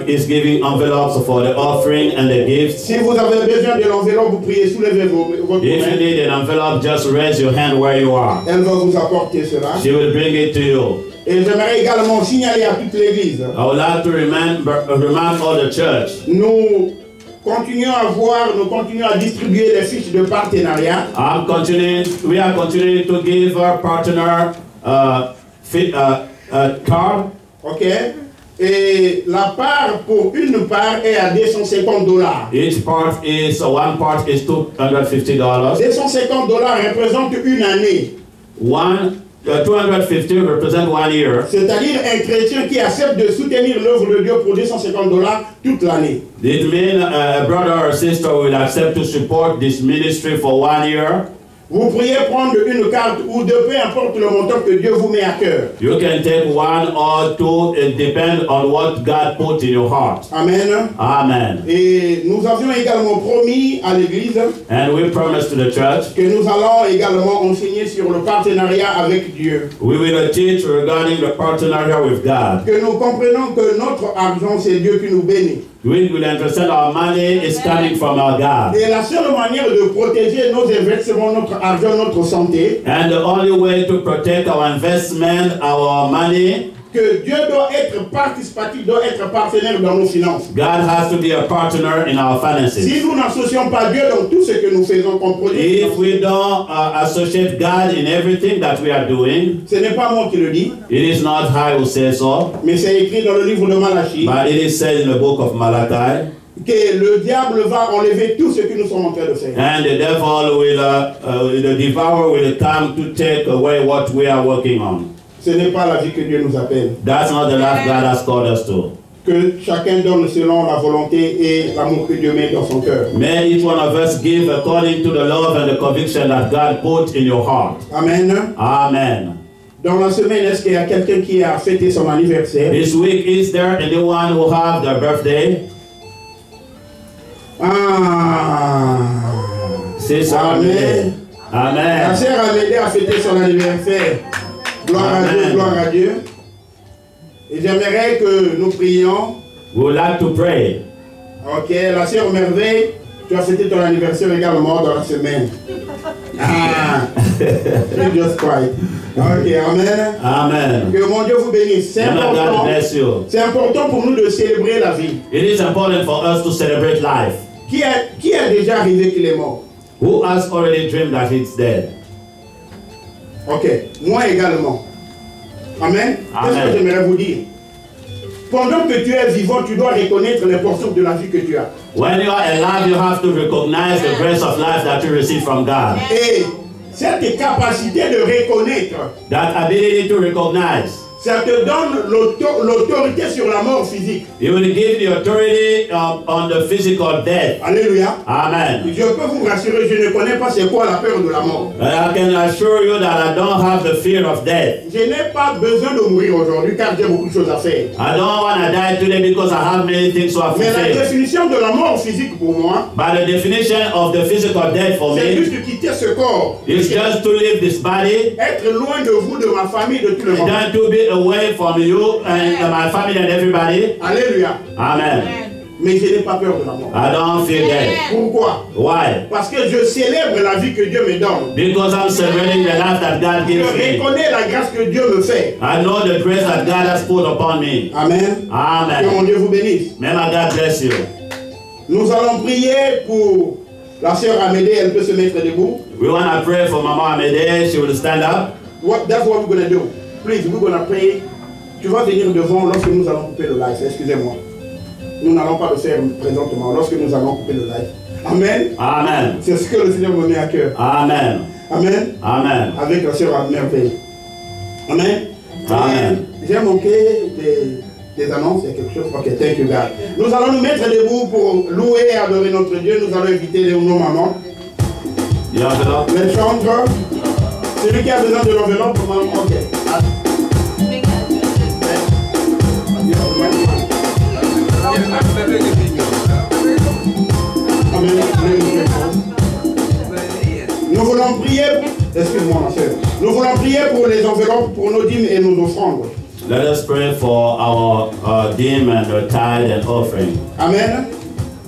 is giving envelopes for the offering and the gifts, si vous avez besoin de l'enveloppe, vous priez, soulevez votre if you main. need an envelope, just raise your hand where you are. Elle va vous apporter cela. She will bring it to you. Et j'aimerais également signaler à toute l'église, I would like to remind all the church. nous continuons à distribuer les fiches de partenariat. We are continuing to give our partner card. Ok? Et la part pour une part est à $250. Each part is one part is $250. $250 représente une année. 250 represent 1 year. C'est-à-dire un chrétien qui accepte de soutenir l'œuvre de Dieu pour $250 toute l'année. It means a brother or sister will accept to support this ministry for 1 year. Vous pourriez prendre une carte ou deux, peu importe le montant que Dieu vous met à cœur. You can take 1 or 2, it depends on what God put in your heart. Amen. Amen. Et nous avions également promis à l'église And we promise to the church, que nous allons également enseigner sur le partenariat avec Dieu. we will teach regarding the partnership with God. Que nous comprenons que notre argent, c'est Dieu qui nous bénit. we will understand our money is coming from our God. Et la seule manière de protéger nos investissements, notre argent, notre santé, And the only way to protect our investment, our money, que Dieu doit être participatif, doit être partenaire dans nos finances. God has to be a partner in our finances. Si nous n'associons pas Dieu dans tout ce que nous faisons comme projet, If we don't associate God in everything that we are doing, ce n'est pas moi qui le dis, it is not I who say so, mais c'est écrit dans le livre de Malachie, but it is said in the book of Malachi, que le diable va enlever tout ce que nous sommes en train de faire. and the devil will, the devourer will come to take away what we are working on. Ce n'est pas la vie que Dieu nous appelle. That's not the life God has called us to. Que chacun donne selon la volonté et l'amour que Dieu met dans son cœur. May each one of us give according to the love and the conviction that God put in your heart. Amen. Amen. Dans la semaine, est-ce qu'il y a quelqu'un qui a fêté son anniversaire? This week, is there anyone who have their birthday? Ah. Say Amen. La Amen. sœur Amédée a fêté son anniversaire. Gloire à Dieu, Amen. gloire à Dieu. Et j'aimerais que nous prions. We would like to pray. Ok, la sœur Merveille, tu as fêté ton anniversaire également dans la semaine. Ah, you just quiet. Ok, amen. Amen. Que mon Dieu vous bénisse. C'est May God important. bless you. C'est important pour nous de célébrer la vie. It is important for us to celebrate life. Qui a déjà arrivé qu'il est mort? Who has already dreamed that it's dead? Ok, moi également. Amen. Qu'est-ce Amen. que j'aimerais vous dire? Pendant que tu es vivant, tu dois reconnaître l'importance de la vie que tu as. When you are alive, you have to recognize the grace of life that you receive from God. Et cette capacité de reconnaître, That ability to recognize. ça te donne l'autorité sur la mort physique. It will give the authority on the physical death. Alléluia. Amen. Je peux vous rassurer, je ne connais pas c'est quoi la peur de la mort. I can assure you that I don't have the fear of death. Je n'ai pas besoin de mourir aujourd'hui car j'ai beaucoup de choses à faire. I don't want to die today because I have many things to Mais la fulfill. définition de la mort physique pour moi, But the definition of the physical death for c'est me juste de quitter ce corps. is just to leave this body, Être loin de vous, de ma famille, de tout le monde. than to be away from you and my family and everybody. Alléluia. Amen. Mais je n'ai pas peur de la mort. I don't fear death. Pourquoi? Why? Parce que je célèbre la vie que Dieu me donne. Because I'm celebrating the life that God Je gives me. reconnais la grâce que Dieu me fait. I know the grace that God has put upon me. Amen. Que mon Amen. Dieu vous bénisse. May my God bless you. Nous allons prier pour la sœur Amédée. Elle peut se mettre debout. We want to pray for Mama Amede. She will stand up. That's what we're going to do. Please, we're going to pray. Tu vas venir devant lorsque nous allons couper le live. Excusez-moi. Nous n'allons pas le faire présentement. Lorsque nous allons couper le live. Amen. Amen. C'est ce que le Seigneur me met à cœur. Amen. Amen. Amen. Avec la sœur Merveille. Amen. Amen. J'ai manqué des annonces, il y a quelque chose. Ok, thank you God. Nous allons nous mettre debout pour louer et adorer notre Dieu. Nous allons inviter nos mamans. You have it up? Les chantres. Celui qui a besoin de l'enveloppe, maman. Ok. Nous voulons prier, excuse-moi ma soeur, nous voulons prier pour les enveloppes, pour nos dîmes et nos offrandes. Let us pray for our dime and our tithe and offering. Amen.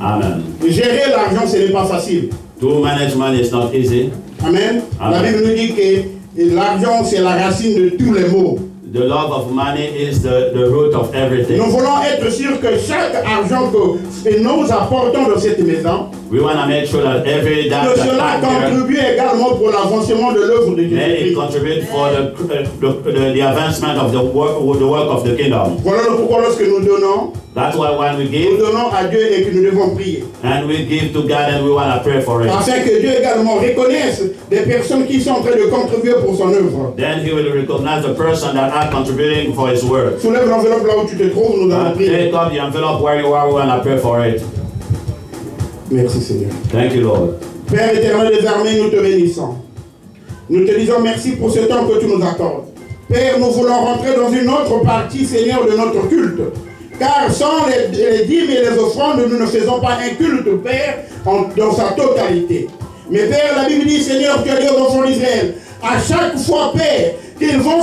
Amen. Gérer l'argent, ce n'est pas facile. To manage money is not easy. Amen. Amen. La Bible nous dit que l'argent, c'est la racine de tous les maux. The love of money is the root of everything. Nous voulons être sûrs que chaque argent que nous apportons dans cette maison, We want to make sure that every que dime cela that comes here, contribue également pour l'avancement de l'œuvre de may it Jésus-Christ. contribute for the advancement of the work of the kingdom. Voilà le pourquoi lorsque nous donnons, That's why when we nous give, donnons à Dieu et que nous devons prier. and we give to God and we want to pray for it. Afin que Dieu également reconnaisse des personnes qui sont en train de contribuer pour son œuvre. Then he will recognize the person that are contributing for his work. Soulève l'enveloppe là où tu te trouves, nous allons prier. Take up the envelope where you are, we want to pray for it. Merci Seigneur. Thank you, Lord. Père éternel des armées, nous te bénissons. Nous te disons merci pour ce temps que tu nous accordes. Père, nous voulons rentrer dans une autre partie, Seigneur, de notre culte. Car sans les dîmes et les offrandes, nous ne faisons pas un culte, Père, dans sa totalité. Mais Père, la Bible dit, Seigneur, tu as dit aux enfants d'Israël, à chaque fois, Père, qu'ils vont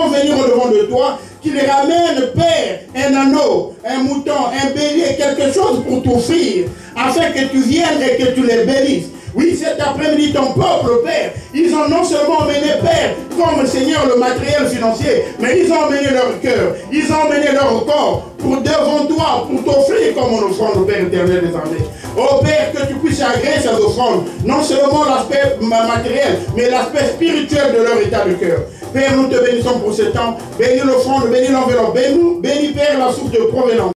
venir au devant de toi, qu'ils ramènent, Père, un anneau, un mouton, un bélier, quelque chose pour t'offrir, afin que tu viennes et que tu les bénisses. Oui, cet après-midi, ton peuple, Père, ils ont non seulement emmené, Père, comme Seigneur, le matériel financier, mais ils ont emmené leur cœur, ils ont emmené leur corps pour devant toi, pour t'offrir comme une offrande, Père éternel des armées. Oh Père, que tu puisses agréer ces offrandes, non seulement l'aspect matériel, mais l'aspect spirituel de leur état de cœur. Père, nous te bénissons pour ce temps. Bénis l'offrande, bénis l'enveloppe, bénis, Père, la source de provenance.